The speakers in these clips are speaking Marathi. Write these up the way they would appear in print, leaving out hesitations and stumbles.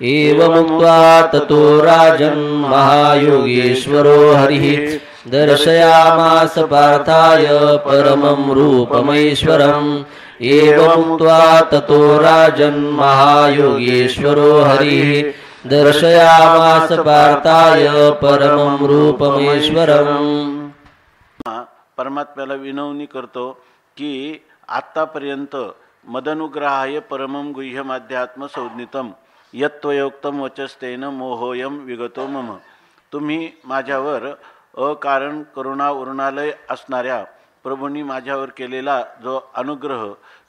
एवमुक्त्वा ततो राजन् महायोगेश्वरो हरिः दर्शयामास पार्थाय परमं रूपमैश्वरम् एवमुक्त्वा ततो राजन् महायोगेश्वरो हरिः दर्शयामास पार्थाय परमं रूपमैश्वरम्। परमात्म्याला विनवणी करतो की आत्तापर्यंत मदनुग्रहाय परमं गुह्यमाध्यात्म संज्ञितम यत्त्वयोक्तम वचस्तेन मोहोयम विगतो मम। तुम्ही माझ्यावर अकारण करुणा उरुणालय असणाऱ्या प्रभूंनी माझ्यावर केलेला जो अनुग्रह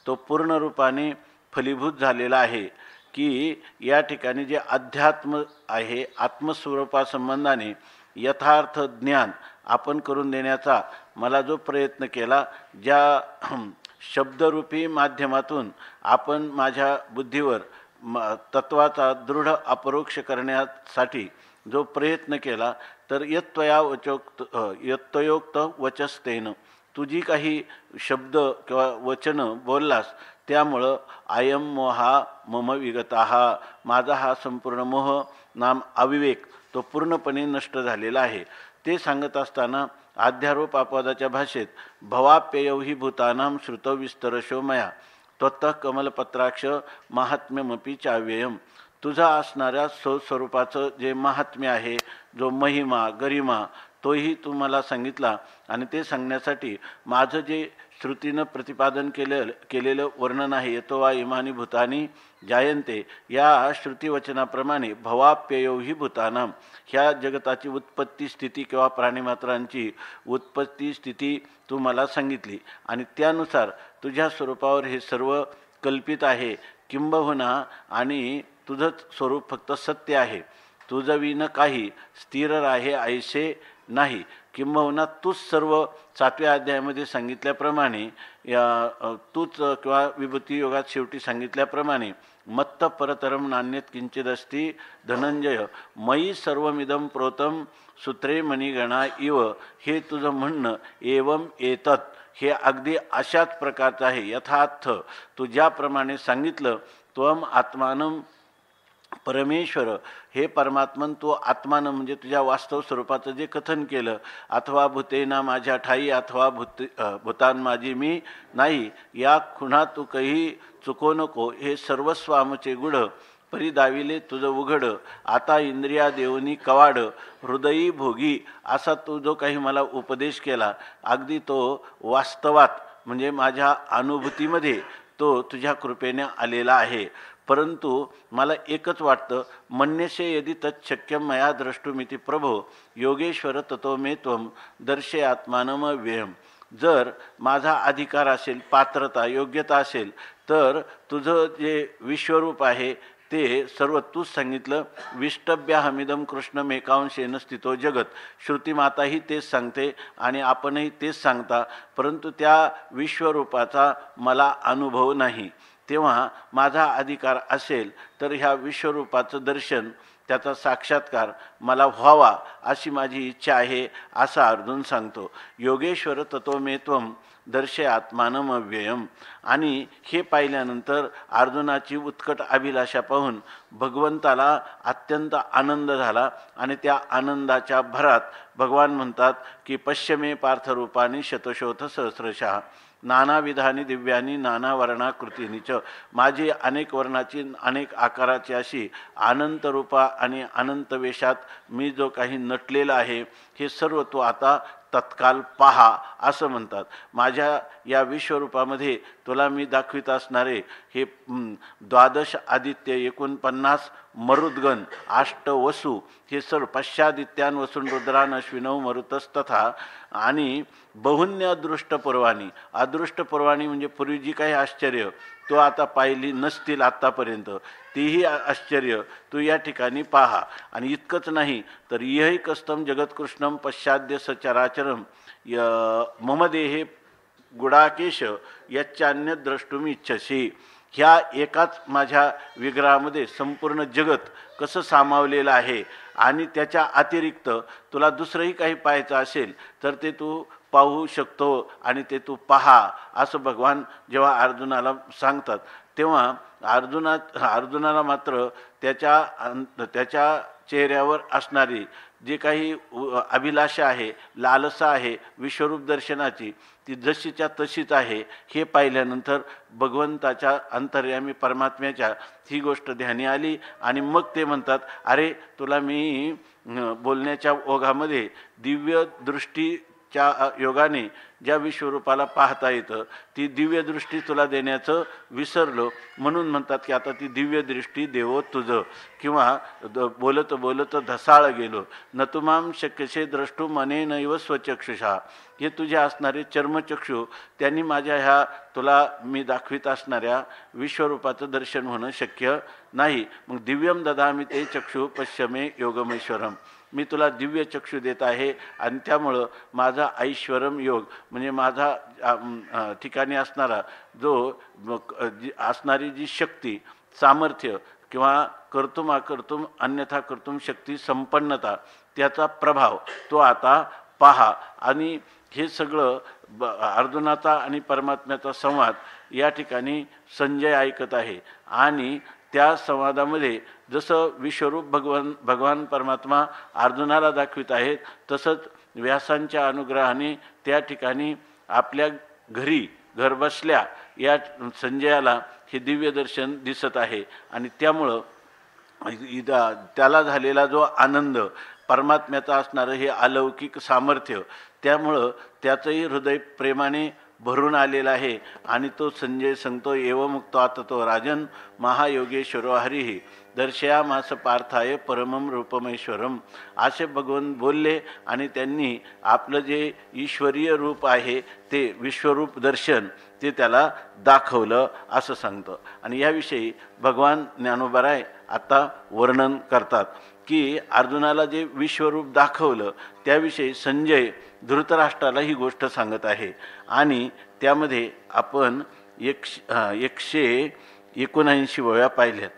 तो पूर्ण रूपाने फलीभूत झालेला आहे की या ठिकाणी जे अध्यात्म आहे आत्मस्वरूपासंबंधाने यथार्थ ज्ञान आपण करून देण्याचा मला जो प्रयत्न केला, ज्या शब्दरूपी माध्यमातून आपण माझ्या बुद्धीवर तत्वाचा दृढ अपरोक्ष करण्यासाठी जो प्रयत्न केला, तर यत्त्वयोक्त वचस्तेन तुझी काही शब्द किंवा वचन बोललास त्यामुळं आयम मोहा मम विगताः माझा हा संपूर्ण मोह नाम अविवेक तो पूर्णपणे नष्ट झालेला आहे। ते सांगत असताना आध्यारोप अपवादाच्या भाषेत भवाप्ययौ हि भूतानां श्रुतौ विस्तरशो मया त्वत्तः कमलपत्राक्ष महात्म्यमपि चाव्ययम। तुझा असणाऱ्या स्वरूपाचं जे महात्म्य आहे, जो महिमा गरिमा, तोही तू मला सांगितला आणि ते सांगण्यासाठी माझं जे श्रुतीनं प्रतिपादन केलेलं वर्णन आहे, यतो वा इमानी भूतानी जायन्ते, या श्रुतिवचनाप्रमाणे भवाप्ययौ हि भूतानां ह्या जगताची उत्पत्ती स्थिती किंवा प्राणीमात्रांची उत्पत्ती स्थिती तू मला सांगितली आणि त्यानुसार तुझ्या स्वरूपावर हे सर्व कल्पित आहे किंबहुना आणि तुझंच स्वरूप फक्त सत्य आहे, तुझं विन काही स्थिर आहे ऐसे नाही। किंबहुना तूच सर्व 7व्या अध्यायामध्ये सांगितल्याप्रमाणे तूच किंवा विभूती योगात शेवटी सांगितल्याप्रमाणे मत्त परतरम नान्यत किंचिदस्ति धनंजय मयी सर्वमिदं प्रोतम सूत्रे मणिगणा इव, हे तुझं म्हणणं एवं एतत् हे अगदी अशाच प्रकारचं आहे। यथार्थ तू ज्याप्रमाणे सांगितलं त्वम आत्मानं परमेश्वर, हे परमात्मन तू आत्मानं म्हणजे तुझ्या वास्तव स्वरूपाचं जे कथन केलं, अथवा भूतेना माझ्या ठाई अथवा भूतान माझी मी नाही, या खुणा तू काही चुको नको, हे सर्वस्व आमचे गुढ परिदाविले तुझं उघड, आता इंद्रिया देवनी कवाड हृदयी भोगी, असा तू जो काही मला उपदेश केला अगदी तो वास्तवात म्हणजे माझ्या अनुभूतीमध्ये तो तुझ्या कृपेने आलेला आहे। परंतु मला एकच वाटतं, मन्यसे यदि तच्छक्यम मया द्रष्टुमिति प्रभो योगेश्वर ततो मे त्वं दर्शय आत्मानम व्ययम। जर माझा अधिकार असेल, पात्रता योग्यता असेल, तर तुझं जे विश्वरूप आहे ते सर्व तूच सांगितलं। विष्टभ्याहमिदं कृष्णमेकांशेन स्थितो जगत, श्रुतिमाताही तेच सांगते आणि आपणही तेच सांगता, परंतु त्या विश्वरूपाचा मला अनुभव नाही। तेव्हा माझा अधिकार असेल तर ह्या विश्वरूपाचं दर्शन त्याचा साक्षात्कार मला व्हावा अशी माझी इच्छा आहे, असा अर्जुन सांगतो। योगेश्वर ततो मे त्वं दर्शय आत्मानम अव्ययम। आणि हे पाहिल्यानंतर अर्जुनाची उत्कट अभिलाषा पाहून भगवंताला अत्यंत आनंद झाला आणि त्या आनंदाच्या भरात भगवान म्हणतात की पश्यमे पार्थरूपानी शतशोथ सहस्रशः नानाविधानी दिव्यानी नाना वर्णाकृतीनी च, माझी अनेक वर्णाची अनेक आकाराची अशी अनंत रूपा आणि अनंत वेशात मी जो काही नटलेला आहे हे सर्व तो आता तत्काल पहा असं म्हणतात। माझ्या या विश्वरूपामध्ये तुला मी दाखवित असणारे हे 12 आदित्य 49 मरुद्गण 8 वसु हे सर्व पश्चादित्यान वसून रुद्रान अश्विनव मरुतस्तथा आणि बहुन्य अदृष्टपूर्वानी, अदृष्टपूर्वानी म्हणजे पूर्वी जी काही आश्चर्य तो आता पाहिली नसतील आत्तापर्यंत तीही आश्चर्य तू या ठिकाणी पहा। आणि इतकंच नाही तर यही कस्तम जगत्कृष्णम पश्चाद्य सचराचरम मम देहे गुडाकेश यच्चान्य द्रष्टुमी इच्छसी, ह्या एकाच माझ्या विग्रहामध्ये संपूर्ण जगत कसं सामावलेलं आहे आणि त्याच्या अतिरिक्त तुला दुसरंही काही पाहायचं असेल तर ते तू पाहू शकतो आणि ते तू पहा असं भगवान जेव्हा अर्जुनाला सांगतात तेव्हा अर्जुनाला मात्र त्याच्या चेहऱ्यावर असणारी जे काही अभिलाषा आहे, लालसा आहे विश्वरूप दर्शनाची, ती जशीच्या तशीच आहे हे पाहिल्यानंतर भगवंताच्या अंतर्यामी परमात्म्याच्या ही गोष्ट ध्यानी आली. आणि मग ते म्हणतात, अरे तुला मी बोलण्याच्या ओघामध्ये दिव्य दृष्टीच्या योगाने ज्या विश्वरूपाला पाहता येतं ती दिव्य दृष्टी तुला देण्याचं विसरलो, म्हणून म्हणतात की आता ती दिव्य दृष्टी देवो तुझं. किंवा बोलत बोलत धसाळ गेलो, न तुमाम शक्यसे द्रष्टू मने नैव स्वचक्षुषा. हे तुझे असणारे चर्मचक्षु त्यांनी माझ्या ह्या तुला मी दाखवित असणाऱ्या विश्वरूपाचं दर्शन होणं शक्य नाही. मग दिव्यम ददामी ते चक्षु पश्यमे योगमेश्वरम. मी तुला दिव्य चक्षु देत आहे आणि त्यामुळं माझा ऐश्वरम योग म्हणजे माझा ठिकाणी असणारा जो असणारी जी शक्ती, सामर्थ्य किंवा कर्तुम अकर्तुम अन्यथा कर्तुम शक्ती संपन्नता, त्याचा प्रभाव तो आता पहा. आणि हे सगळं अर्जुनाचा आणि परमात्म्याचा संवाद या ठिकाणी संजय ऐकत आहे. आणि त्या संवादामध्ये जसं विश्वरूप भगवान परमात्मा अर्जुनाला दाखवित आहेत, तसंच व्यासांच्या अनुग्रहाने त्या ठिकाणी आपल्या घर बसल्या या संजयाला हे दिव्य दर्शन दिसत आहे. आणि त्यामुळं त्याला झालेला जो आनंद, परमात्म्याचा असणारं हे अलौकिक सामर्थ्य, त्यामुळं त्याचंही हृदय प्रेमाने भरून आलेला आहे. आणि तो संजय सांगतो, एवमुक्तो ततो राजन महायोगेश्वरो हरिः दर्शयामास पार्थाय परमम रूपमेश्वरम. असे भगवान बोलले आणि त्यांनी आपलं जे ईश्वरीय रूप आहे ते विश्वरूप दर्शन ते त्याला दाखवलं असं सांगतं. आणि याविषयी भगवान ज्ञानोबराय आता वर्णन करतात की अर्जुनाला जे विश्वरूप दाखवलं त्याविषयी संजय धृतराष्ट्राला ही गोष्ट सांगत आहे. आणि त्यामध्ये आपण 179 वेळा पाहिल्यात.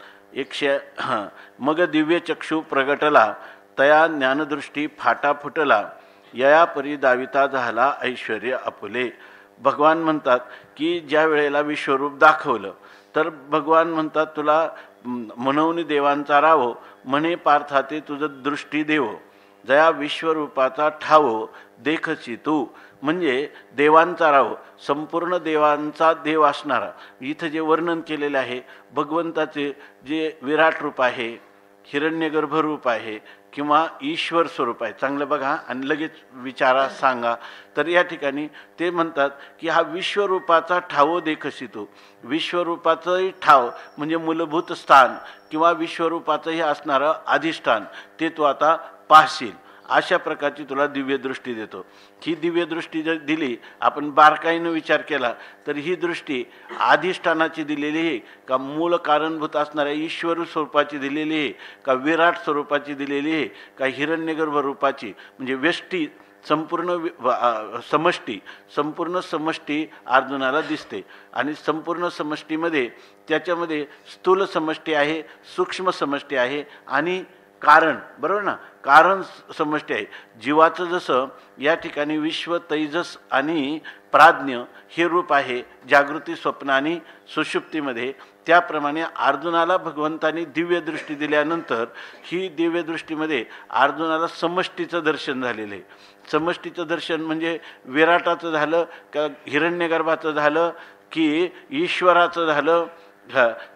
मग दिव्य चक्षु प्रगटला, तया ज्ञानदृष्टी फाटा फुटला, यया परी दाविता झाला ऐश्वर्य आपुले. भगवान म्हणतात की ज्या वेळेला विश्वरूप दाखवलं तर भगवान म्हणतात, तुला म्हणून देवांचा रावो म्हणे पार्थाते तुझं दृष्टी देवो, जया विश्वरूपाचा ठावो देखची तू. म्हणजे देवांचा राव, संपूर्ण देवांचा देव असणारा. इथं जे वर्णन केलेलं आहे भगवंताचे जे विराट रूप आहे, हिरण्यगर्भ रूप आहे किंवा ईश्वर स्वरूप आहे, चांगलं बघा आणि लगेच विचारा सांगा. तर या ठिकाणी ते म्हणतात की हा विश्वरूपाचा ठावो देखशी तू. विश्वरूपाचंही ठाव म्हणजे मूलभूत स्थान किंवा विश्वरूपाचंही असणारं अधिष्ठान ते तू आता पाहशील. अशा प्रकारची तुला दिव्यदृष्टी देतो. ही दिव्यदृष्टी जर दिली, आपण बारकाईनं विचार केला तर ही दृष्टी अधिष्ठानाची दिलेली आहे का मूळ कारणभूत असणाऱ्या ईश्वर स्वरूपाची दिलेली आहे का विराट स्वरूपाची दिलेली आहे का हिरण्यगर्भ रूपाची. म्हणजे व्यष्टी संपूर्ण समष्टी अर्जुनाला दिसते. आणि संपूर्ण समष्टीमध्ये त्याच्यामध्ये स्थूल समष्टी आहे, सूक्ष्म समष्टी आहे आणि कारण, बरोबर ना, कारण समष्टी आहे. जीवाचं जसं या ठिकाणी विश्व, तैजस आणि प्राज्ञ हे रूप आहे जागृती, स्वप्न आणि सुषुप्तीमध्ये, त्याप्रमाणे अर्जुनाला भगवंतांनी दिव्यदृष्टी दिल्यानंतर ही दिव्यदृष्टीमध्ये अर्जुनाला समष्टीचं दर्शन झालेलं आहे. समष्टीचं दर्शन म्हणजे विराटाचं झालं का हिरण्यगर्भाचं झालं की ईश्वराचं झालं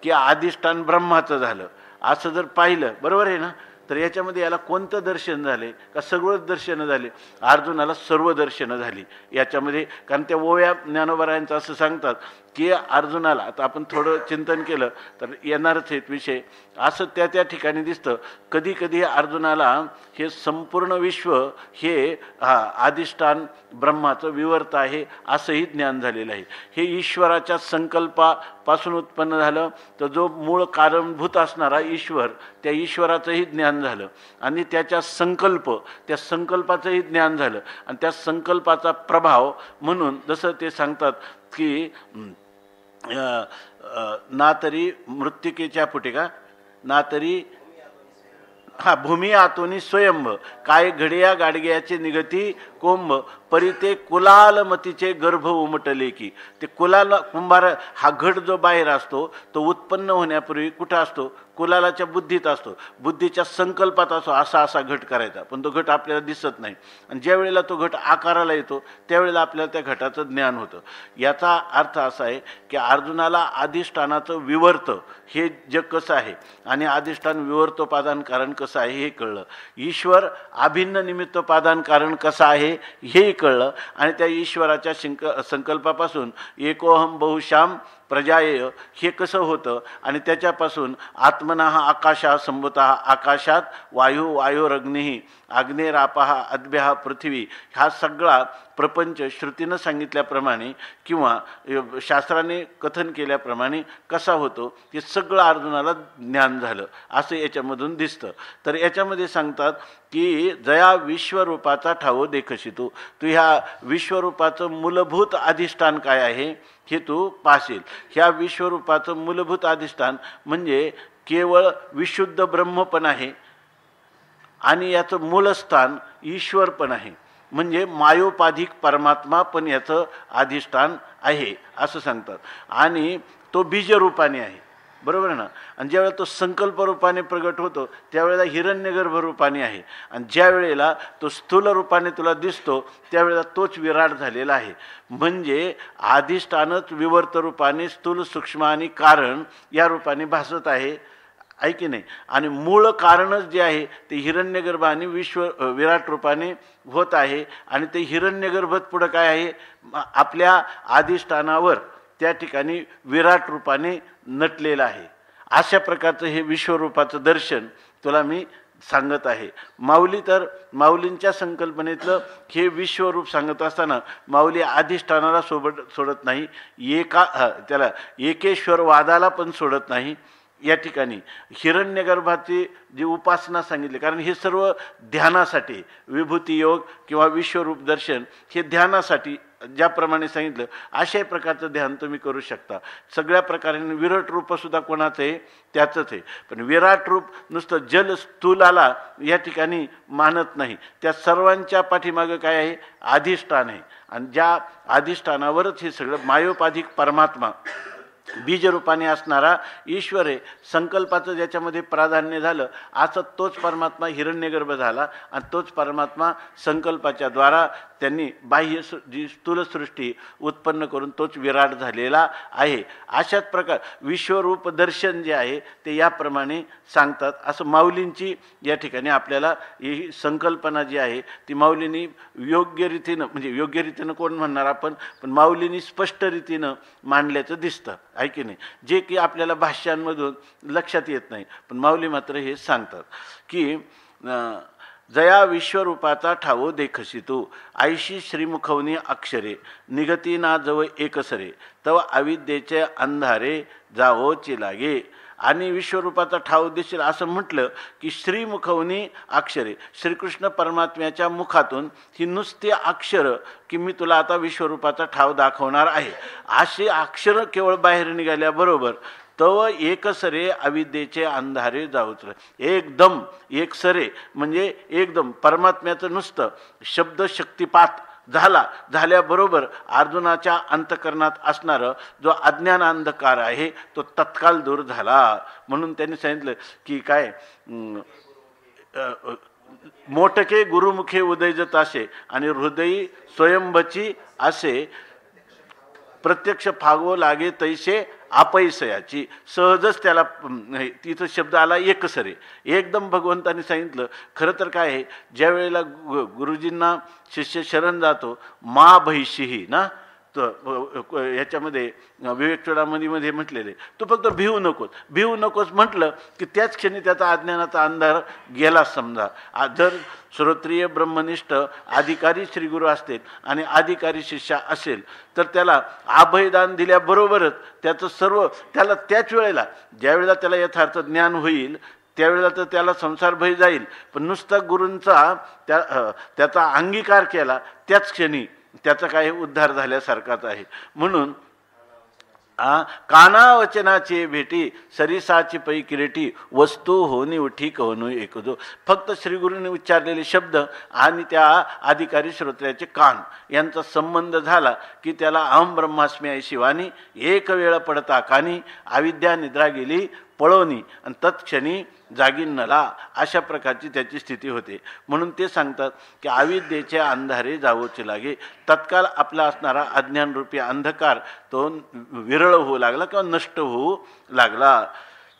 की अधिष्ठान ब्रह्माचं झालं, असं जर पाहिलं, बरोबर आहे ना, तर याच्यामध्ये याला कोणतं दर्शन झाले का सगळंच दर्शनं झाले. अर्जुनाला सर्व दर्शनं झाली याच्यामध्ये. कारण त्या ओव्या ज्ञानोबरायांचं असं सांगतात की अर्जुनाला, आता आपण थोडं चिंतन केलं तर येणारच आहेत विषय, असं त्या ठिकाणी दिसतं. कधी कधी अर्जुनाला हे संपूर्ण विश्व हे अधिष्ठान ब्रह्माचं विवर्त आहे असंही ज्ञान झालेलं आहे. हे ईश्वराच्या संकल्पापासून उत्पन्न झालं, तर जो मूळ कारणभूत असणारा ईश्वर, त्या ईश्वराचंही ज्ञान झालं आणि त्या संकल्पाचंही ज्ञान झालं. आणि त्या संकल्पाचा प्रभाव म्हणून जसं ते सांगतात की ना तरी मृत्तिकेच्या पुटे का ना तरी भूमी आतोनी स्वयंभ, काय घडिया गाडग्याचे निगती कोंब, परी ते कुलालमतीचे गर्भ उमटले की. ते कुंभार हा घट जो बाहेर असतो तो उत्पन्न होण्यापूर्वी कुठं असतो? कुलालाच्या बुद्धीत असतो, बुद्धीच्या संकल्पात असतो असा असा घट करायचा, पण तो घट आपल्याला दिसत नाही. आणि ज्या वेळेला तो घट आकाराला येतो त्यावेळेला आपल्याला त्या घटाचं ज्ञान होतं. याचा अर्थ असा आहे की अर्जुनाला अधिष्ठानाचं विवर्त हे जग कसं आहे आणि अधिष्ठान विवर्तोपादान कारण कसं आहे हे कळलं. ईश्वर अभिन्न निमित्तोपादान कारण कसं आहे हेही कळलं. आणि त्या ईश्वराच्या संकल्पापासून एकोहम बहुशाम प्रजायेय हे कसं होतं आणि त्याच्यापासून आत्मना आकाशा संभूता, आकाशात वायू, वायोरग्नी, अग्नेरापहा, अद्भ्या पृथ्वी, हा सगळा प्रपंच श्रुतीनं सांगितल्याप्रमाणे किंवा शास्त्राने कथन केल्याप्रमाणे कसा होतो हे सगळं अर्जुनाला ज्ञान झालं असं याच्यामधून दिसतं. तर याच्यामध्ये सांगतात की जया विश्वरूपाचा ठावो देखशितो, तू ह्या विश्वरूपाचं मूलभूत अधिष्ठान काय आहे हे तू पाहशील. ह्या विश्वरूपाचं मूलभूत अधिष्ठान म्हणजे केवळ विशुद्ध ब्रह्म पण आहे आणि याचं मूलस्थान ईश्वर पण आहे, म्हणजे मायोपाधिक परमात्मा पण याचं अधिष्ठान आहे असं सांगतात. आणि तो बीजरूपाने आहे, बरोबर ना. आणि ज्यावेळेला तो संकल्प रूपाने प्रगट होतो त्यावेळेला हिरण्यगर्भ रूपाने आहे. आणि ज्या वेळेला तो स्थूल रूपाने तुला दिसतो त्यावेळेला तोच विराट झालेला आहे. म्हणजे अधिष्ठानच विवर्त रूपाने स्थूल, सूक्ष्म आणि कारण या रूपाने भासत आहे की नाही. आणि मूळ कारणच जे आहे ते हिरण्यगर्भ आणि विराट रूपाने होत आहे. आणि ते हिरण्यगर्भ पुढं काय आहे? आपल्या अधिष्ठानावर त्या ठिकाणी विराट रूपाने नटलेलं आहे. अशा प्रकारचं हे विश्वरूपाचं दर्शन तुला मी सांगत आहे. माऊली तर माऊलींच्या संकल्पनेतलं हे विश्वरूप सांगत असताना माऊली अधिष्ठानाला सोडत नाही, त्याला एकेश्वरवादाला पण सोडत नाही. या ठिकाणी हिरण्यगर्भाची जी उपासना सांगितली, कारण हे सर्व ध्यानासाठी, विभूती योग किंवा विश्वरूप दर्शन हे ध्यानासाठी ज्याप्रमाणे सांगितलं अशाही प्रकारचं ध्यान तुम्ही करू शकता. सगळ्या प्रकाराने विराट रूपसुद्धा कोणाचं आहे? त्याचंच आहे. पण विराट रूप नुसतं जल स्थूलाला या ठिकाणी मानत नाही, त्या सर्वांच्या पाठीमागं काय आहे? अधिष्ठान आहे. आणि ज्या अधिष्ठानावरच हे सगळं मायोपाधिक परमात्मा बीजरूपाने असणारा ईश्वर आहे. संकल्पाचं ज्याच्यामध्ये प्राधान्य झालं असं तोच परमात्मा हिरण्यगर्भ झाला आणि तोच परमात्मा संकल्पाच्या द्वारा त्यांनी बाह्य जी स्थूलसृष्टी उत्पन्न करून तोच विराट झालेला आहे. अशाच प्रकार विश्वरूप दर्शन जे आहे ते याप्रमाणे सांगतात. असं माऊलींची या ठिकाणी आपल्याला ही संकल्पना जी आहे ती माऊलींनी योग्य रीतीनं, म्हणजे योग्य रीतीनं कोण म्हणणार आपण, पण माऊलींनी स्पष्ट रीतीनं मांडल्याचं दिसतं आहे की नाही, जे की आपल्याला भाष्यांमधून लक्षात येत नाही. पण माऊली मात्र हे सांगतात की जया विश्वरूपाचा ठावो देखशितो, आयशी श्रीमुखवनी अक्षरे, निगती ना जव एकसरे, तव अविद्येचे अंधारे जावोचे लागे. आणि विश्वरूपाचा ठाव देशील असं म्हटलं की श्रीमुखवनी अक्षरे, श्रीकृष्ण परमात्म्याच्या मुखातून ही नुसती अक्षरं की मी तुला आता विश्वरूपाचा ठाव दाखवणार आहे, अशी अक्षरं केवळ बाहेर निघाल्याबरोबर तव एकसरे अविद्येचे अंधारे जाऊच. एकदम एकसरे म्हणजे एकदम परमात्म्याचं नुसतं शब्द शक्तिपात झाल्याबरोबर अर्जुनाच्या अंतकरणात असणारं जो अज्ञान अंधकार आहे तो तत्काल दूर झाला. म्हणून त्यांनी सांगितलं की काय, मोठके गुरुमुखे उदयजत असे आणि हृदयी स्वयंभची असे, प्रत्यक्ष फागवो लागे तैसे अपैसयाची. सहजच त्याला तिथं शब्द आला एकसरे, एकदम भगवंतांनी सांगितलं. खरं तर काय आहे, ज्या वेळेला गुरुजींना शिष्य शरण जातो मा भैशीही ना, तर याच्यामध्ये विवेक चूडामणीमध्ये म्हटलेले तू फक्त भिवू नकोस म्हटलं की त्याच क्षणी त्याचा अज्ञानाचा अंधार गेला. समजा जर श्रोत्रिय ब्रह्मनिष्ठ अधिकारी श्रीगुरू असतील आणि अधिकारी शिष्य असेल तर त्याला अभयदान दिल्याबरोबरच त्याचं सर्व त्याला त्याच वेळेला, ज्या वेळेला त्याला यथार्थ ज्ञान होईल त्यावेळेला तर त्याला संसार भय जाईल, पण नुसता गुरूंचा त्याचा अंगीकार केला त्याच क्षणी त्याचा काय उद्धार झाल्यासारखाच आहे. म्हणून काना वचनाची भेटी सरिसाची पै किरीटी वस्तू होनी उठी कहून एकजो. फक्त श्रीगुरूंनी उच्चारलेले शब्द आणि त्या अधिकारी श्रोत्र्याचे कान यांचा संबंध झाला की त्याला अहम ब्रह्मास्मी आहे शिवानी एक वेळ पडता कानी अविद्या निद्रा गेली पळवणी आणि तत्क्षणी जागिन्नला अशा प्रकारची त्याची स्थिती होते. म्हणून ते सांगतात की अविद्येचे अंधारे जावोचे लागे. तत्काल आपला असणारा अज्ञानरूपी अंधकार तो विरळ होऊ लागला किंवा नष्ट होऊ लागला.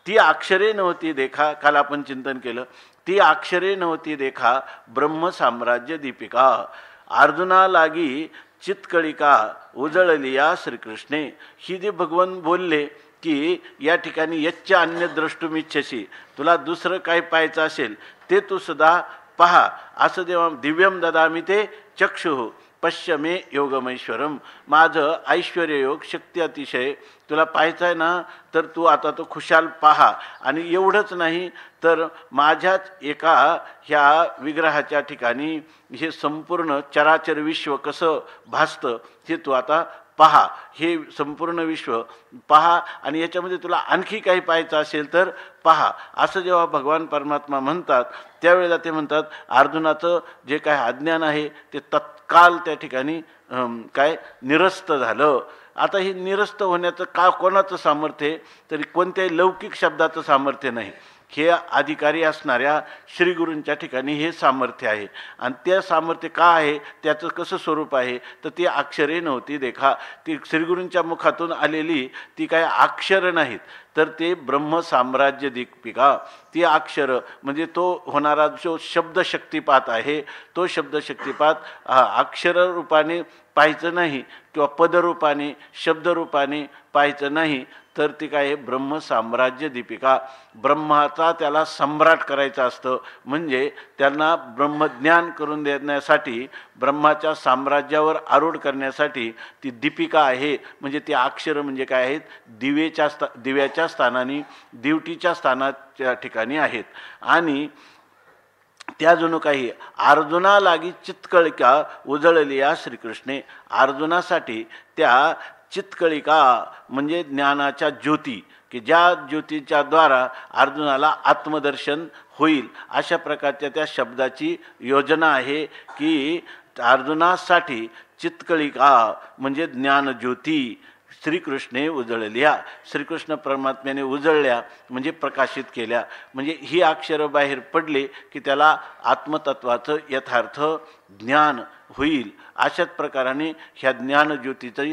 ती अक्षरे नव्हती देखा, काल आपण चिंतन केलं, ती अक्षरे नव्हती देखा ब्रह्म साम्राज्य दीपिका अर्जुना लागी चित्कळिका उजळलिया श्रीकृष्णे. ही जे भगवान बोलले की या ठिकाणी यच्च अन्य द्रष्टुमिच्छसी, तुला दुसरं काय पाहायचं असेल ते तू सुद्धा पहा, असं जेव्हा दिव्यम ददामी ते चक्षुः पश्य मे योगमैश्वरम. माझं ऐश्वर्य योग शक्ती अतिशय तुला पाहायचं आहे ना, तर तू आता तो खुशाल पहा. आणि एवढंच नाही तर माझ्याच एका ह्या विग्रहाच्या ठिकाणी हे संपूर्ण चराचर विश्व कसं भासतं हे तू आता पहा. हे संपूर्ण विश्व पहा आणि याच्यामध्ये तुला आणखी काही पाहायचं असेल तर पहा. असं जेव्हा भगवान परमात्मा म्हणतात त्यावेळेला ते म्हणतात अर्जुनाचं जे काय अज्ञान आहे ते तत्काल त्या ठिकाणी काय निरस्त झालं. आता हे निरस्त होण्याचं कोणाचं सामर्थ्य आहे, तरी कोणत्याही लौकिक शब्दाचं सामर्थ्य नाही. हे अधिकारी असणाऱ्या श्रीगुरूंच्या ठिकाणी हे सामर्थ्य आहे. आणि त्या सामर्थ्य का आहे, त्याचं कसं स्वरूप आहे, तर ती अक्षरे नव्हती देखा. ती श्रीगुरूंच्या मुखातून आलेली ती काय अक्षर नाहीत, तर ते ब्रह्म साम्राज्य दीपिका. ती अक्षर म्हणजे तो होणारा जो शब्दशक्तिपात आहे, तो शब्दशक्तिपात अक्षर रूपाने पाहायचं नाही किंवा पदरूपाने शब्दरूपाने पाहायचं नाही, तर ती काय ब्रह्म साम्राज्य दीपिका. ब्रह्माचा त्याला सम्राट करायचं असतं, म्हणजे त्यांना ब्रह्मज्ञान करून देण्यासाठी ब्रह्माच्या साम्राज्यावर आरूढ करण्यासाठी ती दीपिका आहे. म्हणजे ती अक्षर म्हणजे काय आहेत, दिव्याच्या स्थानाने दिवटीच्या स्थानाच्या ठिकाणी आहेत. आणि त्या जणू काही अर्जुना लागी चित्कळिका उजळलिया श्रीकृष्णे. अर्जुनासाठी त्या चित्कळिका म्हणजे ज्ञानाच्या ज्योती, की ज्या ज्योतीच्या द्वारा अर्जुनाला आत्मदर्शन होईल, अशा प्रकारच्या त्या शब्दाची योजना आहे की अर्जुनासाठी चित्कळिका म्हणजे ज्ञानज्योती श्रीकृष्णे उजळल्या. श्रीकृष्ण परमात्म्याने उजळल्या म्हणजे प्रकाशित केल्या. म्हणजे ही अक्षरं बाहेर पडले की त्याला आत्मतत्वाचं यथार्थ ज्ञान होईल. अशाच प्रकाराने ह्या ज्ञानज्योतीचं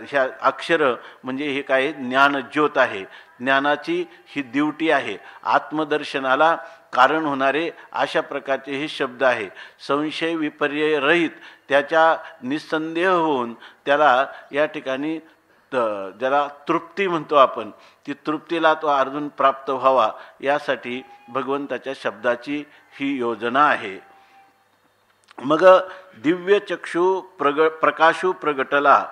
ह्या अक्षरं म्हणजे हे काय ज्ञानज्योत आहे, ज्ञानाची ही दिवटी आहे, आत्मदर्शनाला कारण होणारे अशा प्रकारचे हे शब्द आहे. संशय विपर्यय रहित त्याच्या निसंदेह होऊन त्याला या ठिकाणी ज्याला तृप्ती म्हणतो आपण, ती तृप्तीला तो अर्जुन प्राप्त व्हावा यासाठी भगवंताच्या शब्दाची ही योजना आहे. मग दिव्य चक्षु प्रकाशू प्रगटला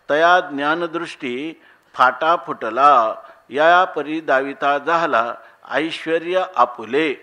तया ज्ञानदृष्टी फाटा फुटला या परी दाविता झाला ऐश्वर्य आपुले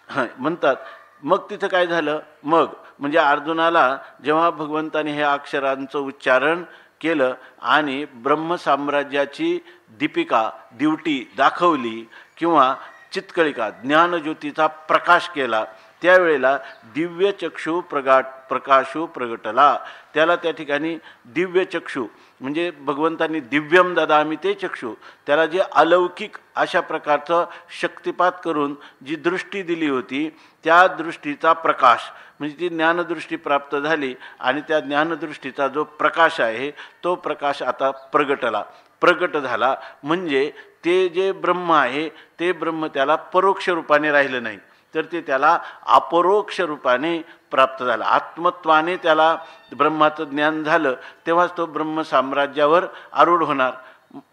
म्हणतात. मग तिथं काय झालं, मग म्हणजे अर्जुनाला जेव्हा भगवंताने हे अक्षरांचं उच्चारण केलं आणि ब्रह्मसाम्राज्याची दीपिका दिवटी दाखवली किंवा चित्कळिका ज्ञानज्योतीचा प्रकाश केला, त्यावेळेला दिव्य चक्षु प्रकाशू प्रगटला. त्याला त्या ठिकाणी दिव्य चक्षु म्हणजे भगवंतांनी दिव्यम ददामी ते चक्षु, त्याला जे अलौकिक अशा प्रकारचं शक्तिपात करून जी दृष्टी दिली होती त्या दृष्टीचा प्रकाश म्हणजे ती ज्ञानदृष्टी प्राप्त झाली. आणि त्या ज्ञानदृष्टीचा जो प्रकाश आहे तो प्रकाश आता प्रगट झाला. म्हणजे ते जे ब्रह्म आहे ते ब्रह्म त्याला परोक्ष रूपाने राहिलं नाही, तर ते त्याला अपरोक्ष रूपाने प्राप्त झालं. आत्मत्वाने त्याला ब्रह्माचं ज्ञान झालं तेव्हाच तो ब्रह्म साम्राज्यावर आरूढ होणार,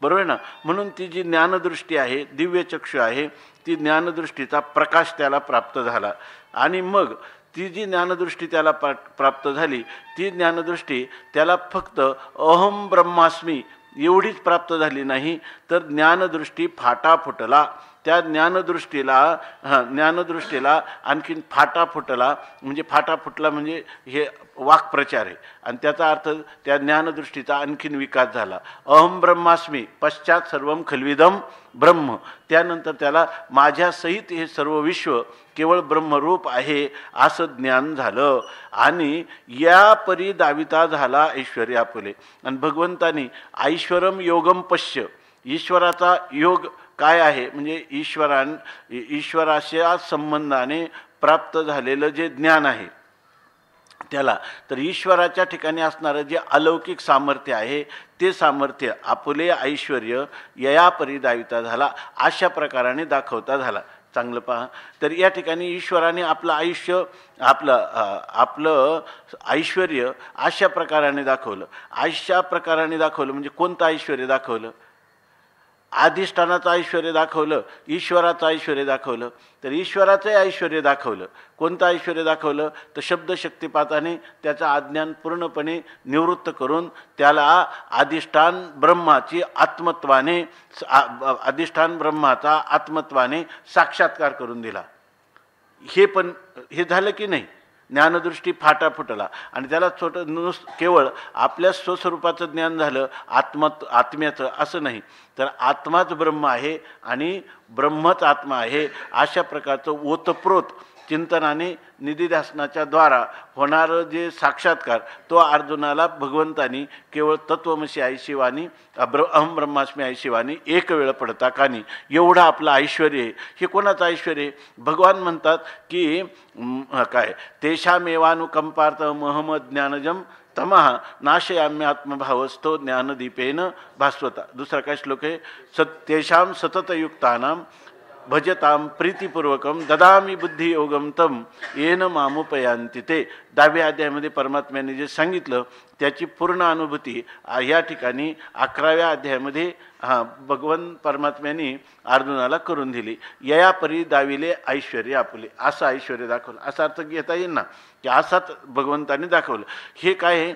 बरोबर ना. म्हणून ती जी ज्ञानदृष्टी आहे दिव्य चक्षु आहे ती ज्ञानदृष्टीचा प्रकाश त्याला प्राप्त झाला. आणि मग ती जी ज्ञानदृष्टी त्याला प्राप्त झाली ती ज्ञानदृष्टी त्याला फक्त अहम ब्रह्मास्मी एवढीच प्राप्त झाली नाही, तर ज्ञानदृष्टी फाटा फुटला. त्या ज्ञानदृष्टीला आणखीन फाटा फुटला, म्हणजे फाटा फुटला म्हणजे हे वाक्प्रचार आहे, आणि त्याचा अर्थ त्या ज्ञानदृष्टीचा आणखीन विकास झाला. अहम ब्रह्मास्मी पश्चात सर्वम खल्विदम ब्रह्म, त्यानंतर त्याला माझ्यासहित हे सर्व विश्व केवळ ब्रह्मरूप आहे असं ज्ञान झालं. आणि या परी दाविता झाला ऐश्वर्या फुले. आणि भगवंतानी ऐश्वरम योगम पश्य, ईश्वराचा योग काय आहे म्हणजे ईश्वराच्या संबंधाने प्राप्त झालेलं जे ज्ञान आहे त्याला, तर ईश्वराच्या ठिकाणी असणारं जे अलौकिक सामर्थ्य आहे ते सामर्थ्य आपुले ऐश्वर्य यया परिदाविता झाला अशा प्रकाराने दाखवता झाला. चांगलं पहा, तर या ठिकाणी ईश्वराने आपलं आयुष्य आपलं ऐश्वर्य अशा प्रकाराने दाखवलं. अशा प्रकाराने दाखवलं म्हणजे कोणतं ऐश्वर्य दाखवलं? अधिष्ठानाचं ऐश्वर्य दाखवलं, ईश्वराचं ऐश्वर्य दाखवलं. तर ईश्वराचं ऐश्वर्य दाखवलं. कोणतं ऐश्वर्य दाखवलं? तर शब्दशक्तिपाताने त्याचं अज्ञान पूर्णपणे निवृत्त करून त्याला अधिष्ठान ब्रह्माचा आत्मत्वाने साक्षात्कार करून दिला. हे झालं की नाही? ज्ञानदृष्टी फाटा फुटला आणि त्याला केवळ आपल्या स्वस्वरूपाचं ज्ञान झालं, आत्म्याचं असं नाही, तर आत्माच ब्रह्म आहे आणि ब्रह्मच आत्मा आहे अशा प्रकारचं ओतप्रोत चिंतनाने निधिध्यासनाच्या द्वारा होणारं जे साक्षात्कार तो अर्जुनाला भगवंतानी केवळ तत्वमसी ऐशिवानी अहम ब्रह्मास्मी ऐशिवानी एक वेळ पडता कानी एवढं आपलं ऐश्वर्य आहे. हे कोणाचं ऐश्वर्य आहे? भगवान म्हणतात की काय तेषामेवानुकंपार्थ महमद ज्ञानजम तमः नाशयाम्य आत्मभावस्थो ज्ञानदीपेन भास्वता. दुसरा काय श्लोक आहे? तेषां सततयुक्तानां भजतां प्रीतिपूर्वकम ददामी बुद्धी योगम तम येन मामुपयांती ते. 10व्या अध्यायामध्ये परमात्म्याने जे सांगितलं त्याची पूर्ण अनुभूती या ठिकाणी 11व्या अध्यायामध्ये भगवान परमात्म्याने अर्जुनाला करून दिली. यया परी दाविले ऐश्वर्य आपुले, असं ऐश्वर्य दाखवलं. असा अर्थ घेता येईल ना की असाच भगवंताने दाखवलं. हे काय आहे?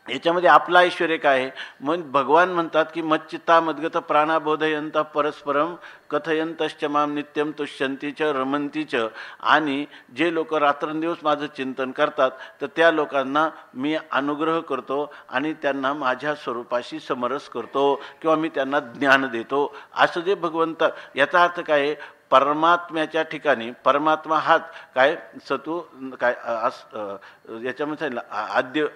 याच्यामध्ये आपलं ऐश्वर्य काय आहे? मग भगवान म्हणतात की मच्चित्ता मद्गत प्राणाबोधयंत परस्परम कथयंतश्च माम नित्यम तुष्यंतीच रमंतीच. आणि जे लोक रात्रंदिवस माझं चिंतन करतात तर त्या लोकांना मी अनुग्रह करतो आणि त्यांना माझ्या स्वरूपाशी समरस करतो किंवा मी त्यांना ज्ञान देतो. असं जे भगवंत, याचा अर्थ काय आहे? परमात्म्याच्या ठिकाणी परमात्मा हाच काय सतू काय याच्यामध्ये आद्य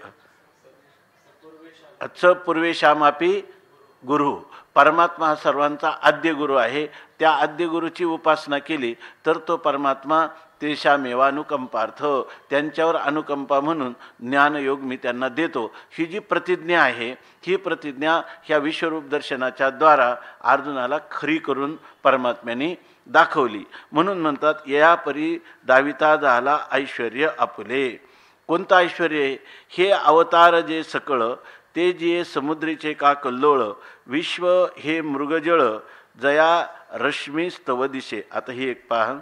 पूर्वेशामापी गुरु. परमात्मा हा सर्वांचा आद्य गुरु आहे. त्या आद्य गुरुची उपासना केली तर तो परमात्मा तेषामेवानुकंपार्थ, त्यांच्यावर अनुकंपा म्हणून ज्ञानयोग मी त्यांना देतो. ही जी प्रतिज्ञा आहे ही प्रतिज्ञा ह्या विश्वरूप दर्शनाच्या द्वारा अर्जुनाला खरी करून परमात्म्याने दाखवली. म्हणून म्हणतात यया परी दाविता झाला ऐश्वर्य आपुले. कोणतं ऐश्वर्य? हे अवतार जे सकळ ते जे समुद्रीचे का कल्लोळ, विश्व हे मृगजळ जया रश्मी स्तव दिशे. आता ही एक पहा,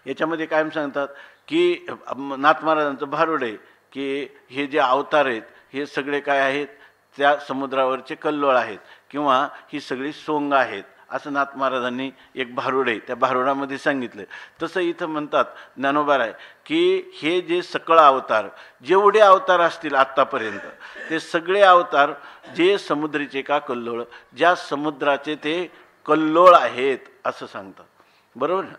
याच्यामध्ये कायम सांगतात की नाथ महाराजांचं भारुड आहे की हे जे अवतार आहेत हे सगळे काय आहेत? त्या समुद्रावरचे कल्लोळ आहेत किंवा ही सगळी सोंग आहेत असं नाथ महाराजांनी एक भारुड आहे त्या भारुडामध्ये सांगितलं. तसं इथं म्हणतात ज्ञानोबाराय की हे जे सकळ अवतार, जेवढे अवतार असतील आत्तापर्यंत ते सगळे अवतार जे समुद्रीचे का कल्लोळ, ज्या समुद्राचे ते कल्लोळ आहेत असं सांगतात. बरोबर ना?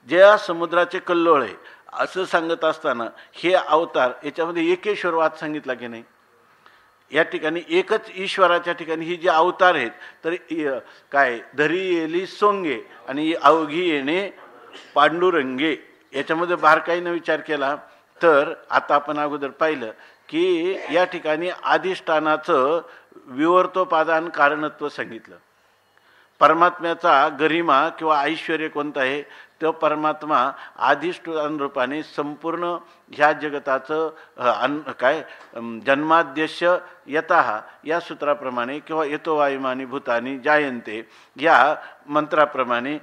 ज्या समुद्राचे कल्लोळ आहे असं सांगत असताना हे अवतार याच्यामध्ये एकेश्वरवाद सांगितला की नाही? या ठिकाणी एकच ईश्वराच्या ठिकाणी ही जी अवतार आहेत तर काय धरी येली सोंगे आणि अवघी येणे पांडुरंगे. याच्यामध्ये बारकाईनं विचार केला तर आता आपण अगोदर पाहिलं की या ठिकाणी अधिष्ठानाचं विवर्तोपादान कारणत्व सांगितलं. परमात्म्याचा गरिमा किंवा ऐश्वर्य कोणतं आहे? तो परमात्मा अधिष्ठान रूपाने संपूर्ण ह्या जगताचं काय जन्माद्यस्य यतः या सूत्राप्रमाणे किंवा यतो वायुमानी भूतानी जायन्ते या मंत्राप्रमाणे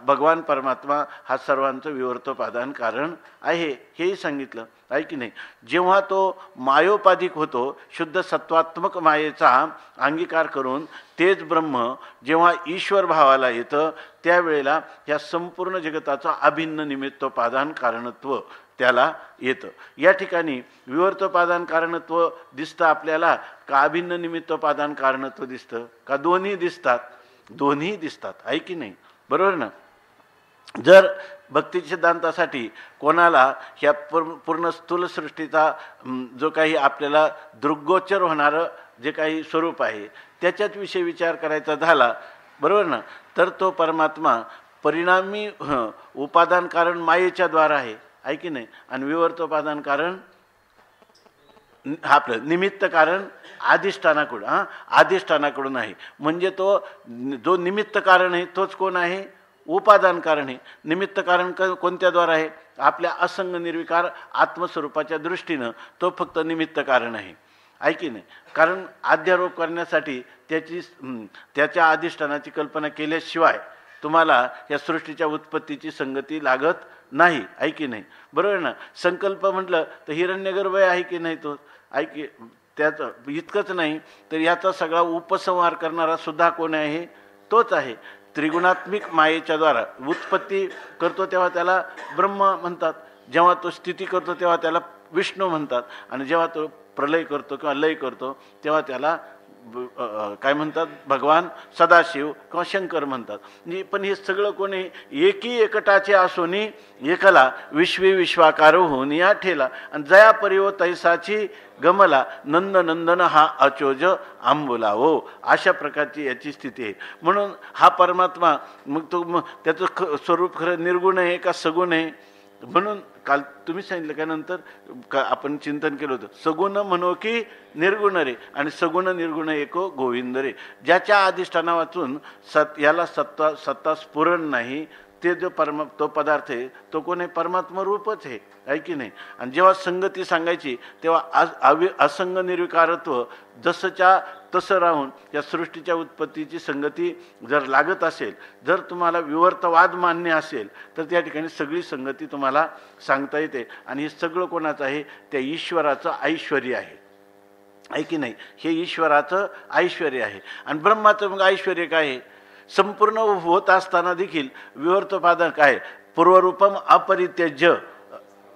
भगवान परमात्मा हा सर्वांचं विवर्तोपादान कारण आहे हेही सांगितलं आहे की नाही. जेव्हा तो मायोपाधिक होतो, शुद्ध सत्वात्मक मायेचा अंगीकार करून तेच ब्रह्म जेव्हा ईश्वर भावाला येतं त्यावेळेला या संपूर्ण जगताचं अभिन्न निमित्तोपादान कारणत्व त्याला येतं. या ठिकाणी विवर्तोपादान कारणत्व दिसतं आपल्याला का अभिन्न निमित्तोपादान कारणत्व दिसतं का दोन्ही दिसतात? दोन्ही दिसतात आहे की नाही, बरोबर ना. जर भक्ती सिद्धांतासाठी कोणाला ह्या पूर्ण स्थूल सृष्टीचा जो काही आपल्याला दृग्गोचर होणारं जे काही स्वरूप आहे त्याच्याच विषयी विचार करायचा झाला, बरोबर ना, तर तो परमात्मा परिणामी उपादान कारण मायेच्या द्वारा आहे की नाही, आणि विवर्तोपादान कारण आपलं निमित्त कारण अधिष्ठानाकडून अधिष्ठानाकडून आहे. म्हणजे तो जो निमित्त कारण आहे तोच कोण आहे? उपादान कारण आहे. निमित्त कारण कोणत्याद्वारा आहे? आपल्या असंग निर्विकार आत्मस्वरूपाच्या दृष्टीनं तो फक्त निमित्त कारण आहे की नाही. कारण अध्यारोप करण्यासाठी त्याच्या अधिष्ठानाची कल्पना केल्याशिवाय तुम्हाला या सृष्टीच्या उत्पत्तीची संगती लागत नाही आहे की नाही, बरोबर ना. संकल्प म्हटलं तर हिरण्यगर्भ आहे की नाही, तो आहे की त्याचं इतकंच नाही तर याचा सगळा उपसंहार करणारा सुद्धा कोण आहे? तोच आहे. त्रिगुणात्मिक मायेच्या द्वारा उत्पत्ती करतो तेव्हा त्याला ब्रह्म म्हणतात, जेव्हा तो स्थिती करतो तेव्हा त्याला विष्णू म्हणतात, आणि जेव्हा तो प्रलय करतो किंवा लय करतो तेव्हा त्याला काय म्हणतात? भगवान सदाशिव किंवा शंकर म्हणतात. पण हे सगळं कोणी एकी एकटाचे असोनी एकला विश्वी विश्वाकार होऊन या ठेला, आणि जया परिव तैसाची गमला नंद नंदन हा अचोज आंबोलावो, अशा प्रकारची याची स्थिती आहे. म्हणून हा परमात्मा मग तो त्याचं स्वरूप खरं निर्गुण आहे का सगुण आहे? म्हणून काल तुम्ही सांगितलं का नंतर आपण चिंतन केलं होतं, सगुण म्हणो की निर्गुण रे, आणि सगुण निर्गुण एको गोविंद रे. ज्याच्या अधिष्ठाना वाचून याला सत्ता स्फुरण नाही ते जो तो पदार्थ आहे तो कोण आहे? परमात्मा रूपच आहे की नाही. आणि जेव्हा संगती सांगायची तेव्हा असंग निर्विकारत्व जसंच्या तसं राहून या सृष्टीच्या उत्पत्तीची संगती जर लागत असेल, जर तुम्हाला विवर्तवाद मान्य असेल तर त्या ठिकाणी सगळी संगती तुम्हाला सांगता येते. आणि हे सगळं कोणाचं आहे? त्या ईश्वराचं ऐश्वर्य आहे की नाही. हे ईश्वराचं ऐश्वर्य आहे. आणि ब्रह्माचं मग ऐश्वर्य काय आहे? संपूर्ण होत असताना देखील विवर्तोपादान काय? पूर्वरूपम अपरित्यज्य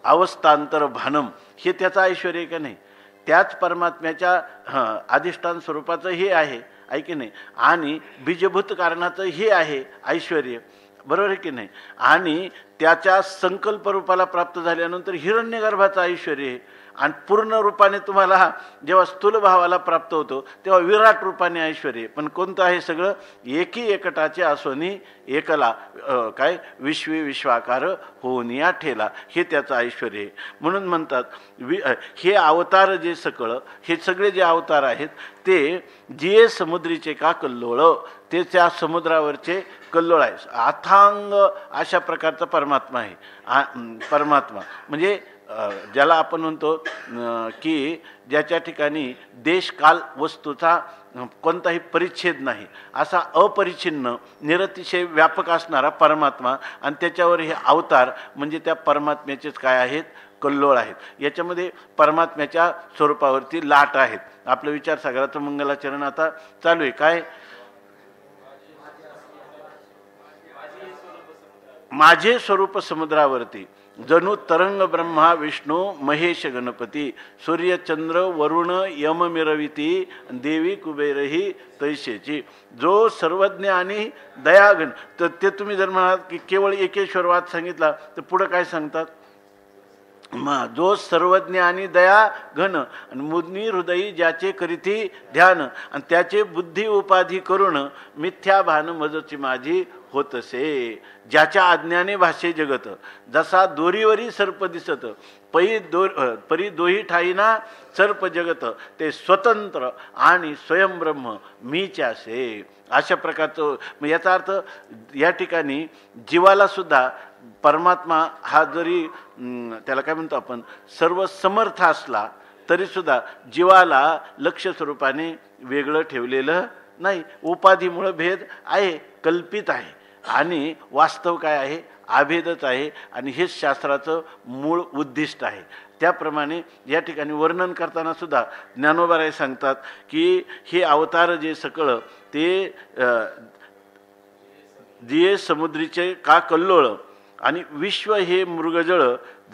अवस्थांतर भानम, हे त्याचं ऐश्वर्य का नाही? त्याच परमात्म्याच्या अधिष्ठान स्वरूपाचं हे आहे की नाही. आणि बीजभूत कारणाचं हे आहे ऐश्वर्य, बरोबर आहे की नाही. आणि त्याच्या संकल्प रूपाला प्राप्त झाल्यानंतर हिरण्यगर्भाचं ऐश्वर्य आहे. आणि पूर्ण रूपाने तुम्हाला जेव्हा स्थूल भावाला प्राप्त होतो तेव्हा विराट रूपाने ऐश्वर्य. पण कोणतं आहे? सगळं एकी एकटाचे असोनी एकला काय विश्वी विश्वाकार होऊन या ठेला, हे त्याचं ऐश्वर्य आहे. म्हणून म्हणतात हे अवतार जे सकळ, हे सगळे जे अवतार आहेत ते जिये समुद्रीचे का कल्लोळ, ते त्या समुद्रावरचे कल्लोळ आहे. अथांग अशा प्रकारचा परमात्मा आहे. परमात्मा म्हणजे ज्याला आपण म्हणतो की ज्याच्या ठिकाणी देश काल वस्तूचा कोणताही परिच्छेद नाही, असा अपरिच्छिन्न निरतिशय व्यापक असणारा परमात्मा. आणि त्याच्यावर हे अवतार म्हणजे त्या परमात्म्याचेच काय आहेत? कल्लोळ आहेत. याच्यामध्ये परमात्म्याच्या स्वरूपावरती लाट आहेत. आपलं विचारसागराचं मंगलाचरण आता चालू आहे. काय? माझे स्वरूप समुद्रावरती जणू तरंग ब्रह्मा विष्णू महेश गणपती, सूर्य चंद्र वरुण यम मिरविती, देवी कुबेरही तैसेची. जो सर्वज्ञ आणि दयागण, तर ते तुम्ही जर म्हणाल की केवळ एकेश्वरवाद सांगितला तर पुढं काय सांगतात? जो सर्वज्ञ आणि दया घन आणि मुद्नी हृदयी ज्याचे करीती ध्यान, आणि त्याचे बुद्धी उपाधी करून मिथ्या भान मजची माझी होतसे. ज्याच्या आज्ञाने भाषे जगत, जसा दोरीवरी सर्प दिसत, परी दोही ठाईना सर्प जगत, ते स्वतंत्र आणि स्वयंब्रह्म मीच्यासे. अशा प्रकारचं याचा अर्थ या ठिकाणी जीवाला सुद्धा परमात्मा हा जरी त्याला काय म्हणतो आपण सर्व समर्थ असला तरीसुद्धा जीवाला लक्ष्य स्वरूपाने वेगळं ठेवलेलं नाही. उपाधीमुळं भेद आहे, कल्पित आहे आणि वास्तव काय आहे, अभेदच आहे. आणि हेच शास्त्राचं मूळ उद्दिष्ट आहे. त्याप्रमाणे या ठिकाणी वर्णन करताना सुद्धा ज्ञानोबाराय सांगतात की हे अवतार जे सकळ ते दिये समुद्रीचे का कल्लोळ आणि विश्व हे मृगजळ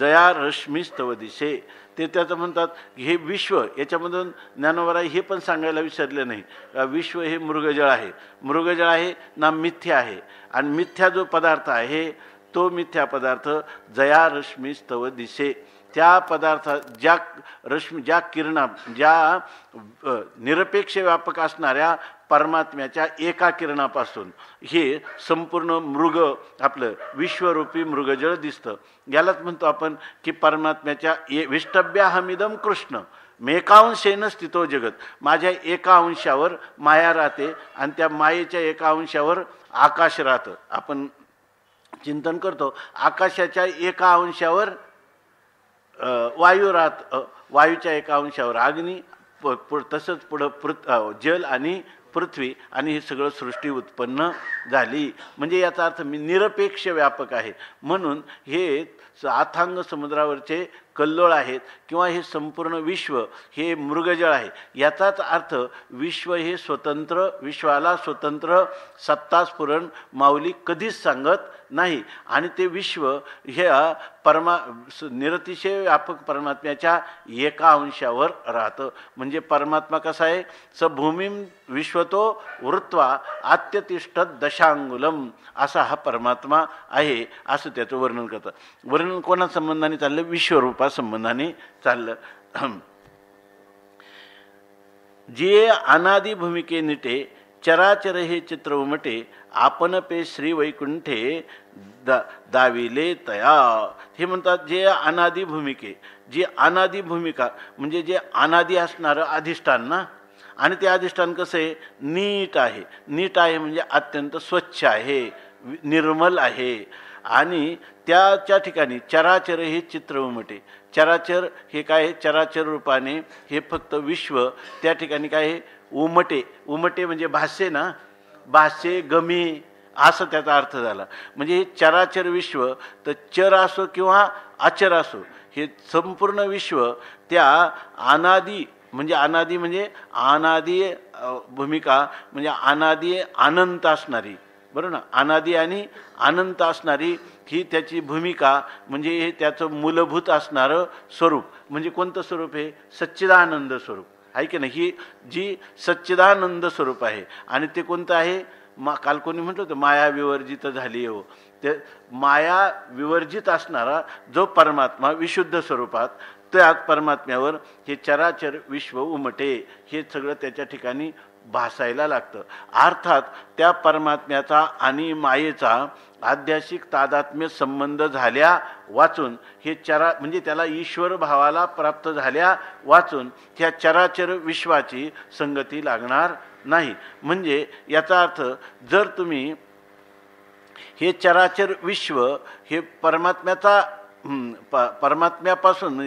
जया रश्मीस्तव दिसे. ते त्याचं म्हणतात हे विश्व, याच्यामधून ज्ञानोबाराय हे पण सांगायला विसरले नाही. विश्व हे मृगजळ आहे, मृगजळ आहे ना मिथ्या आहे. आणि मिथ्या जो पदार्थ आहे तो मिथ्या पदार्थ जया रश्मीस्तव दिसे. त्या पदार्था ज्या ज्या किरणा, ज्या निरपेक्ष व्यापक असणाऱ्या परमात्म्याच्या एका किरणापासून हे संपूर्ण मृग आपलं विश्वरूपी मृगजळ दिसतं. यालाच म्हणतो आपण की परमात्म्याच्या विष्टभ्याहमिदम कृष्ण मेकांशेन स्थितो जगत. माझ्या एका अंशावर माया राहते आणि त्या मायेच्या एका अंशावर आकाश राहतं. आपण चिंतन करतो आकाशाच्या एका अंशावर वायू राहत, वायूच्या एका अंशावर अग्नी, तसंच पुढं जल आणि पृथ्वी, आणि हे सगळं सृष्टी उत्पन्न झाली. म्हणजे याचा अर्थ मी निरपेक्ष व्यापक आहे. म्हणून हे अथांग समुद्रावरचे कल्लोळ आहेत किंवा हे संपूर्ण विश्व हे मृगजळ आहे. याचाच अर्थ विश्व हे स्वतंत्र, विश्वाला स्वतंत्र सत्ता स्फुरण माऊली कधीच सांगत नाही. आणि ते विश्व हे निरतिशय व्यापक परमात्म्याच्या एका अंशावर राहतं. म्हणजे परमात्मा कसा आहे, स भूमीम विश्वतो वृत्वा आत्यतिष्ठत दशांगुलम, असा हा परमात्मा आहे असं त्याचं वर्णन करतं. वर्णन कोणा संबंधाने चाललं, विश्वरूपा संबंधाने चाललं. जे अनादि भूमिके निटे चराचर हे चित्र उमटे आपण पे श्री वैकुंठे दाविले तया. हे म्हणतात जे अनादि भूमिके, जी अनादि भूमिका म्हणजे जे अनादि असणारं अधिष्ठान ना. आणि ते अधिष्ठान कसं आहे, नीट आहे. नीट आहे म्हणजे अत्यंत स्वच्छ आहे, निर्मल आहे. आणि त्याच्या ठिकाणी चराचर हे चित्र उमटे. चराचर हे काय, चराचर रूपाने हे फक्त विश्व त्या ठिकाणी काय आहे, उमटे. उमटे म्हणजे भाष्ये ना, भाष्ये गमी असं त्याचा अर्थ झाला. म्हणजे हे चराचर विश्व, तर चर असो किंवा अचर असो, हे संपूर्ण विश्व त्या अनादी म्हणजे अनादी म्हणजे अनादी भूमिका म्हणजे अनादी अनंत असणारी, बरोबर ना. अनादी आणि अनंत असणारी ही त्याची भूमिका म्हणजे हे त्याचं मूलभूत असणारं स्वरूप. म्हणजे कोणतं स्वरूप आहे, सच्चिदानंद स्वरूप आहे की नाही. ही जी सच्चिदानंद स्वरूप आहे. आणि ते कोणतं आहे, काल कोणी म्हटलं होतं माया विवर्जित झाली हो. ते माया विवर्जित असणारा जो परमात्मा विशुद्ध स्वरूपात, त्या परमात्म्यावर हे चराचर विश्व उमटे हे सगळं त्याच्या ठिकाणी भासायला लागतं. अर्थात त्या परमात्म्याचा आणि मायेचा आध्यात्मिक तादात्म्य संबंध झाल्या वाचून हे म्हणजे त्याला ईश्वर भावाला प्राप्त झाल्या वाचून त्या चराचर विश्वाची संगती लागणार नाही. म्हणजे याचा अर्थ जर तुम्ही हे चराचर विश्व हे परमात्म्याचा परमात्म्यापासून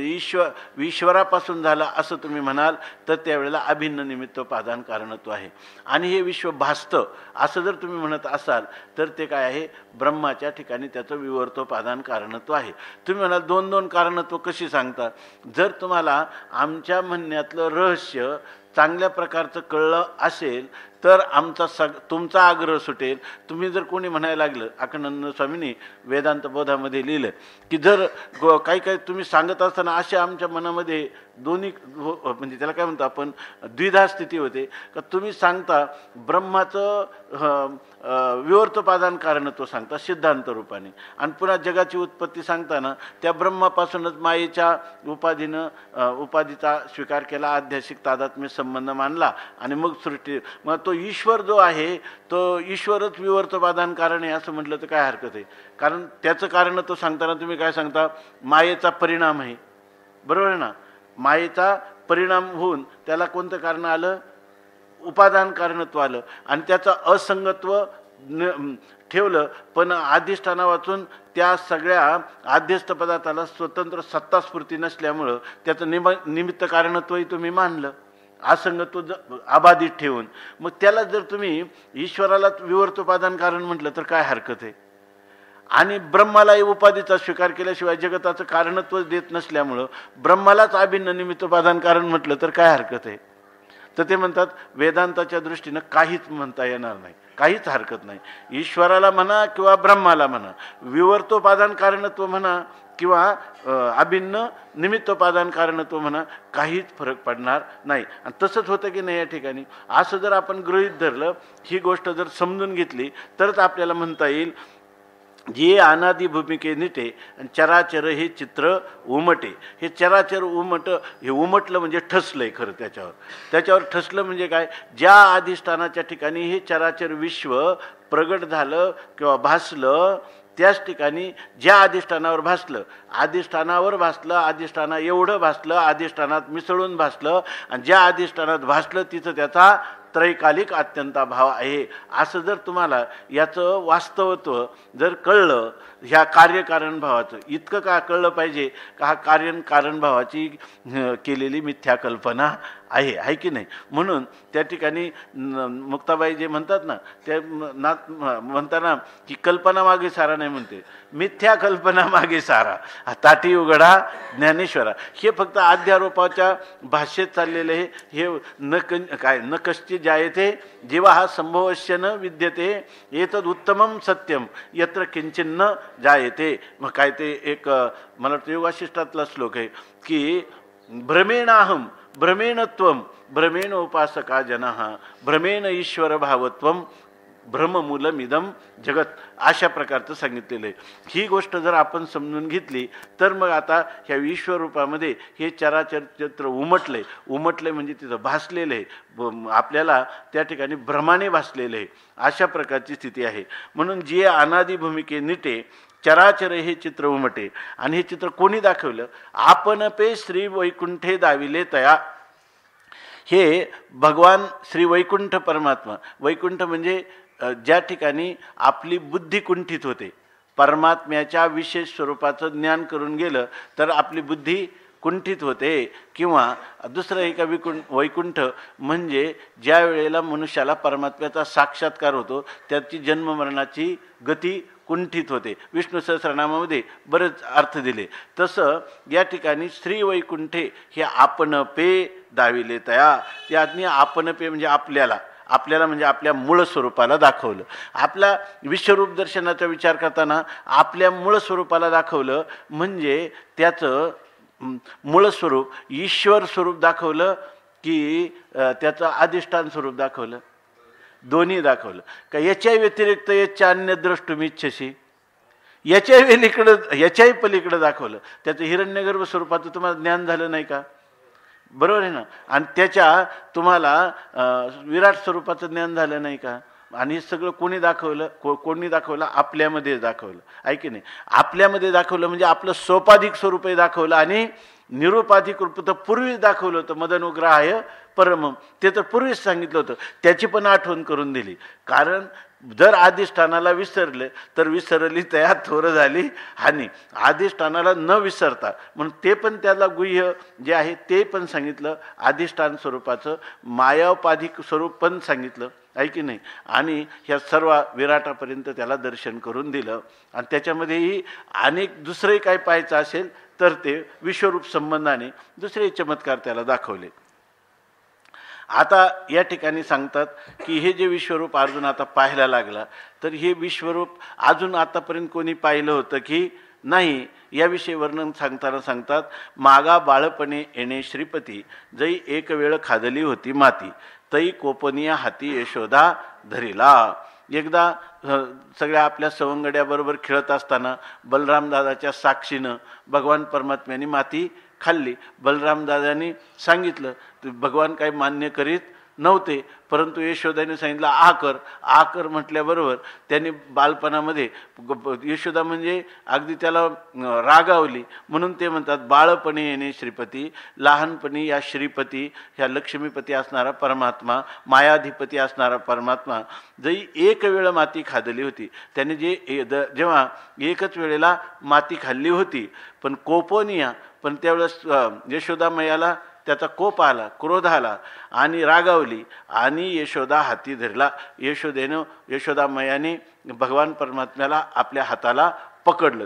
ईश्वरापासून झालं असं तुम्ही म्हणाल तर त्यावेळेला अभिन्न निमित्तोपादान कारणत्व आहे. आणि हे विश्व भासतं असं जर तुम्ही म्हणत असाल तर ते काय आहे, ब्रह्माच्या ठिकाणी त्याचं विवर्तोपादान कारणत्व आहे. तुम्ही म्हणाल दोन दोन कारणत्व कशी सांगता. जर तुम्हाला आमच्या म्हणण्यातलं रहस्य चांगल्या प्रकारचं कळलं असेल तर आमचा तुमचा आग्रह सुटेल. तुम्ही जर कोणी म्हणायला लागलं, अखंडानंद स्वामींनी वेदांत बोधामध्ये लिहिलं की जर काही काही तुम्ही सांगत असताना अशा आमच्या मनामध्ये दोन्ही म्हणजे त्याला काय म्हणतो आपण द्विधा स्थिती होते का. तुम्ही सांगता ब्रह्माचं विवर्तोपादान कारणत्व सांगता सिद्धांत रूपाने, आणि पुन्हा जगाची उत्पत्ती सांगताना त्या ब्रह्मापासूनच मायेच्या उपाधीचा स्वीकार केला, आध्यात्मिक तादात्म्य संबंध मानला आणि मग सृष्टी. मग तो ईश्वर जो आहे तो ईश्वरच विवर्तोपादान कारण आहे असं म्हटलं तर काय हरकत आहे. कारण त्याचं कारणत्व सांगताना तुम्ही काय सांगता, मायेचा परिणाम आहे, बरोबर आहे ना. मायेचा परिणाम होऊन त्याला कोणतं कारण आलं, उपादान कारणत्व आलं. आणि त्याचं असंगत्व ठेवलं, पण अधिष्ठाना वाचून त्या सगळ्या आध्यस्थ पदार्थाला स्वतंत्र सत्तास्फूर्ती नसल्यामुळं त्याचं निमित्त कारणत्वही तुम्ही मानलं. असंग तो अबाधित ठेवून, मग त्याला जर तुम्ही ईश्वराला विवर्तोपादान कारण म्हटलं तर काय हरकत आहे? आणि ब्रह्मालाही उपाधीचा स्वीकार केल्याशिवाय जगताचं कारणत्व देत नसल्यामुळं ब्रह्मालाच अभिन्न निमित्तोपादान कारण म्हटलं तर काय हरकत आहे? तर ते म्हणतात वेदांताच्या दृष्टीनं काहीच म्हणता येणार नाही, काहीच हरकत नाही. ईश्वराला म्हणा किंवा ब्रह्माला म्हणा, विवर्तोपादान कारणत्व म्हणा किंवा अभिन्न निमित्तोपादान कारणत्व म्हणा, काहीच फरक पडणार नाही. आणि तसंच होतं की नाही या ठिकाणी? असं जर आपण गृहीत धरलं, ही गोष्ट जर समजून घेतली तरच आपल्याला म्हणता येईल जे अनादी भूमिके निटे आणि चराचर हे चित्र उमटे. हे चराचर हे उमटलं म्हणजे ठसलंय खरं त्याच्यावर ठसलं म्हणजे काय? ज्या अधिष्ठानाच्या ठिकाणी हे चराचर विश्व प्रगट झालं किंवा भासलं, त्याच ठिकाणी ज्या अधिष्ठानावर भासलं, अधिष्ठाना एवढं भासलं, अधिष्ठानात मिसळून भासलं, आणि ज्या अधिष्ठानात भासलं तिथं त्याचा त्रैकालिक अत्यंताभाव आहे. असं जर तुम्हाला याचं वास्तवत्व जर कळलं, ह्या कार्यकारण भावाचं इतकं का कळलं पाहिजे का? हा कारण भावाची केलेली मिथ्या कल्पना आहे की नाही? म्हणून त्या ठिकाणी मुक्ताबाई जे म्हणतात ना, त्या म्हणताना की कल्पना मागे सारा नाही म्हणते, मिथ्या कल्पना मागे सारा, ताटी उघडा ज्ञानेश्वरा. हे फक्त अध्यारोपाच्या भाषेत चाललेले हे न कश्चित जायते जेव्हा हा संभवश्य न विद्यते एतद उत्तमम सत्यम यत्र किंचिन्न जायते. मग काय ते एक मला वाटतं योगाशिष्टातला श्लोक आहे की भ्रमेणाहम भ्रमेणत्वम भ्रमेण उपासका जनः भ्रमेण ईश्वर भावत्वम भ्रममूलमिदम जगत. अशा प्रकारचं सांगितलेलं आहे. ही गोष्ट जर आपण समजून घेतली तर मग आता ह्या विश्वरूपामध्ये हे चराचर चित्र उमटले म्हणजे तिथं भासलेलं आहे, आपल्याला त्या ठिकाणी भ्रमाने भासलेलं आहे, अशा प्रकारची स्थिती आहे. म्हणून जे अनादी भूमिके निटे चराचर हे चित्र उमटे. आणि हे चित्र कोणी दाखवलं? आपण पे श्री वैकुंठे दाविले तया. हे भगवान श्री वैकुंठ परमात्मा, वैकुंठ म्हणजे ज्या ठिकाणी आपली बुद्धी कुंठित होते, परमात्म्याच्या विशेष स्वरूपाचं ज्ञान करून गेलं तर आपली बुद्धी कुंठित होते. किंवा दुसरं एक वैकुंठ म्हणजे ज्या वेळेला मनुष्याला परमात्म्याचा साक्षात्कार होतो त्याची जन्ममरणाची गती कुंठित होते. विष्णू सहस्रनामामध्ये बरेच अर्थ दिले. तसं या ठिकाणी श्री वैकुंठे हे आपण पे दाविले तया. त्यातनी आपण पे म्हणजे आपल्याला म्हणजे आपल्या मूळ स्वरूपाला दाखवलं. आपला विश्वरूप दर्शनाचा विचार करताना आपल्या मूळ स्वरूपाला दाखवलं म्हणजे त्याचं मूळ स्वरूप ईश्वर स्वरूप दाखवलं की त्याचं अधिष्ठान स्वरूप दाखवलं? दोन्ही दाखवलं का? याच्या व्यतिरिक्त याच्या अन्य द्रष्टुमिच्छसी, याच्याही पलीकडं दाखवलं. त्याचं हिरण्यगर्भ स्वरूपाचं तुम्हाला ज्ञान झालं नाही का? बरोबर आहे ना? आणि त्याच्या तुम्हाला विराट स्वरूपाचं ज्ञान झालं नाही का? आणि सगळं कोणी दाखवलं? कोणी दाखवलं? आपल्यामध्ये दाखवलं, आहे की नाही? आपल्यामध्ये दाखवलं म्हणजे आपलं सोपाधिक स्वरूपही दाखवलं आणि निरुपाधिक रूप तर पूर्वीच दाखवलं होतं. मदनुग्रहाय परमम, ते तर पूर्वीच सांगितलं होतं. त्याची पण आठवण करून दिली. कारण जर अधिष्ठानाला विसरले तर विसरली तया थोर झाली हानी. अधिष्ठानाला न विसरता म्हणून ते पण त्याला गुह्य जे आहे ते पण सांगितलं, अधिष्ठान स्वरूपाचं मायापाधिक स्वरूप पण सांगितलं, आहे की नाही? आणि ह्या सर्व विराटापर्यंत त्याला दर्शन करून दिलं. आणि त्याच्यामध्येही अनेक दुसरे काय पाहायचं असेल तर ते विश्वरूप संबंधाने दुसरे चमत्कार त्याला दाखवले. आता या ठिकाणी सांगतात की हे जे विश्वरूप अर्जुन आता पाहायला लागला तर हे विश्वरूप अजून आतापर्यंत कोणी पाहिलं होतं की नाही? याविषयी वर्णन सांगतात मागा बाळपणे येणे श्रीपती जई एक वेळ खादली होती माती तई कोपनिया हाती यशोदा धरिला. एकदा सगळ्या आपल्या सवंगड्याबरोबर खेळत असताना बलरामदादाच्या साक्षीनं भगवान परमात्म्याने माती खाल्ली. बलरामदादांनी सांगितलं, भगवान काही मान्य करीत नव्हते, परंतु यशोदाने सांगितलं आ कर म्हटल्याबरोबर त्यांनी बालपणामध्ये यशोदा म्हणजे अगदी त्याला रागावली. म्हणून ते म्हणतात बाळपणी येणे श्रीपती, लहानपणी या श्रीपती ह्या लक्ष्मीपती असणारा परमात्मा, मायाधिपती असणारा परमात्मा जरी एक वेळ माती खादली होती, त्याने जेव्हा एकच वेळेला माती खाल्ली होती पण कोपोनिया, पण त्यावेळेस यशोदा मैयाला त्याचा कोप आला, क्रोध आला आणि रागावली आणि यशोदा हाती धरला. यशोदा मैयाने भगवान परमात्म्याला आपल्या हाताला पकडलं,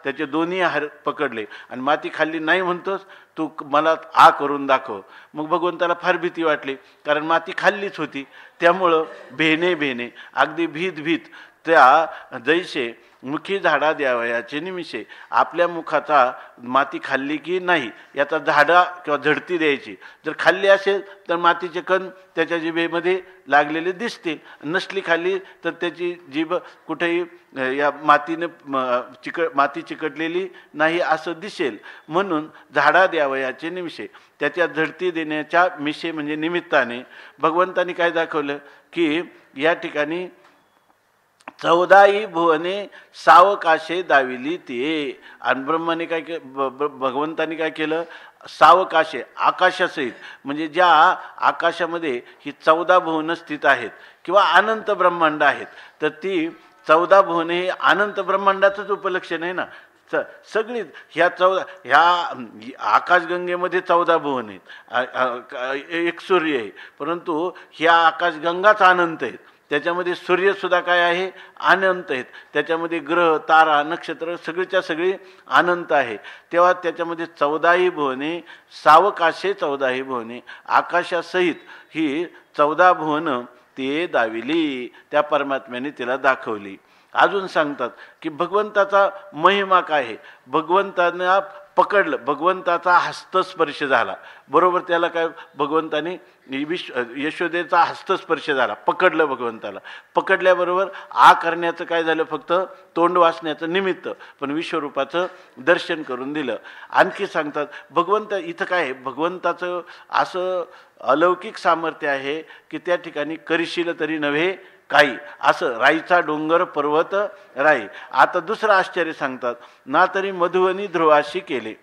त्याचे दोन्ही हात पकडले आणि माती खाल्ली नाही म्हणतोस, तू मला आ करून दाखव. मग भगवंताला फार भीती वाटली, कारण माती खाल्लीच होती. त्यामुळं भेने अगदी भीत त्या जैसे मुखी झाडा द्यावयाचे निमिषे, आपल्या मुखाचा माती खाल्ली की नाही याचा झाडा किंवा झडती द्यायची. जर खाल्ली असेल तर मातीचे कण त्याच्या जिभेमध्ये लागलेले दिसतील, नसली खाल्ली तर त्याची जीभ कुठेही या माती चिकटलेली नाही असं दिसेल. म्हणून झाडा द्यावयाचे निमिषे, त्याच्या झडती देण्याच्या मिशे म्हणजे निमित्ताने भगवंतांनी काय दाखवलं की या ठिकाणी 14 भुवने सावकाशे दाविली ते. आणि ब्रह्माने काय भगवंतानी काय केलं, सावकाशे आकाशासहित, म्हणजे ज्या आकाशामध्ये ही 14 भुवनं स्थित आहेत किंवा अनंत ब्रह्मांड आहेत, तर ती 14 भुवने हे अनंत ब्रह्मांडाचंच उपलक्षण आहे ना. सगळी ह्या आकाशगंगेमध्ये 14 भुवन आहेत, एक सूर्य आहे, परंतु ह्या आकाशगंगाच अनंत आहेत. त्याच्यामध्ये सूर्यसुद्धा काय आहे, अनंत आहेत. त्याच्यामध्ये ग्रह तारा नक्षत्र सगळी अनंत आहे. तेव्हा त्याच्यामध्ये 14 भुवने सावकाशे 14 भुवने आकाशासहित ही 14 भुवनं ते दाविली, त्या परमात्म्याने तिला दाखवली. अजून सांगतात की भगवंताचा महिमा काय आहे. भगवंतानं पकडलं, भगवंताचा हस्तस्पर्श झाला, बरोबर त्याला काय भगवंताने यशोदेचा हस्तस्पर्श झाला, पकडलं भगवंताला. पकडल्याबरोबर आ करण्याचं काय झालं, फक्त तोंड वाचण्याचं निमित्त, पण विश्वरूपाचं दर्शन करून दिलं. आणखी सांगतात भगवंत इथं काय आहे, भगवंताचं असं अलौकिक सामर्थ्य आहे की त्या ठिकाणी करशील तरी नव्हे काही, असं राईचा डोंगर पर्वत राई. आता दुसरं आश्चर्य सांगतात, ना तरी मधुवनी ध्रुवाशी केले,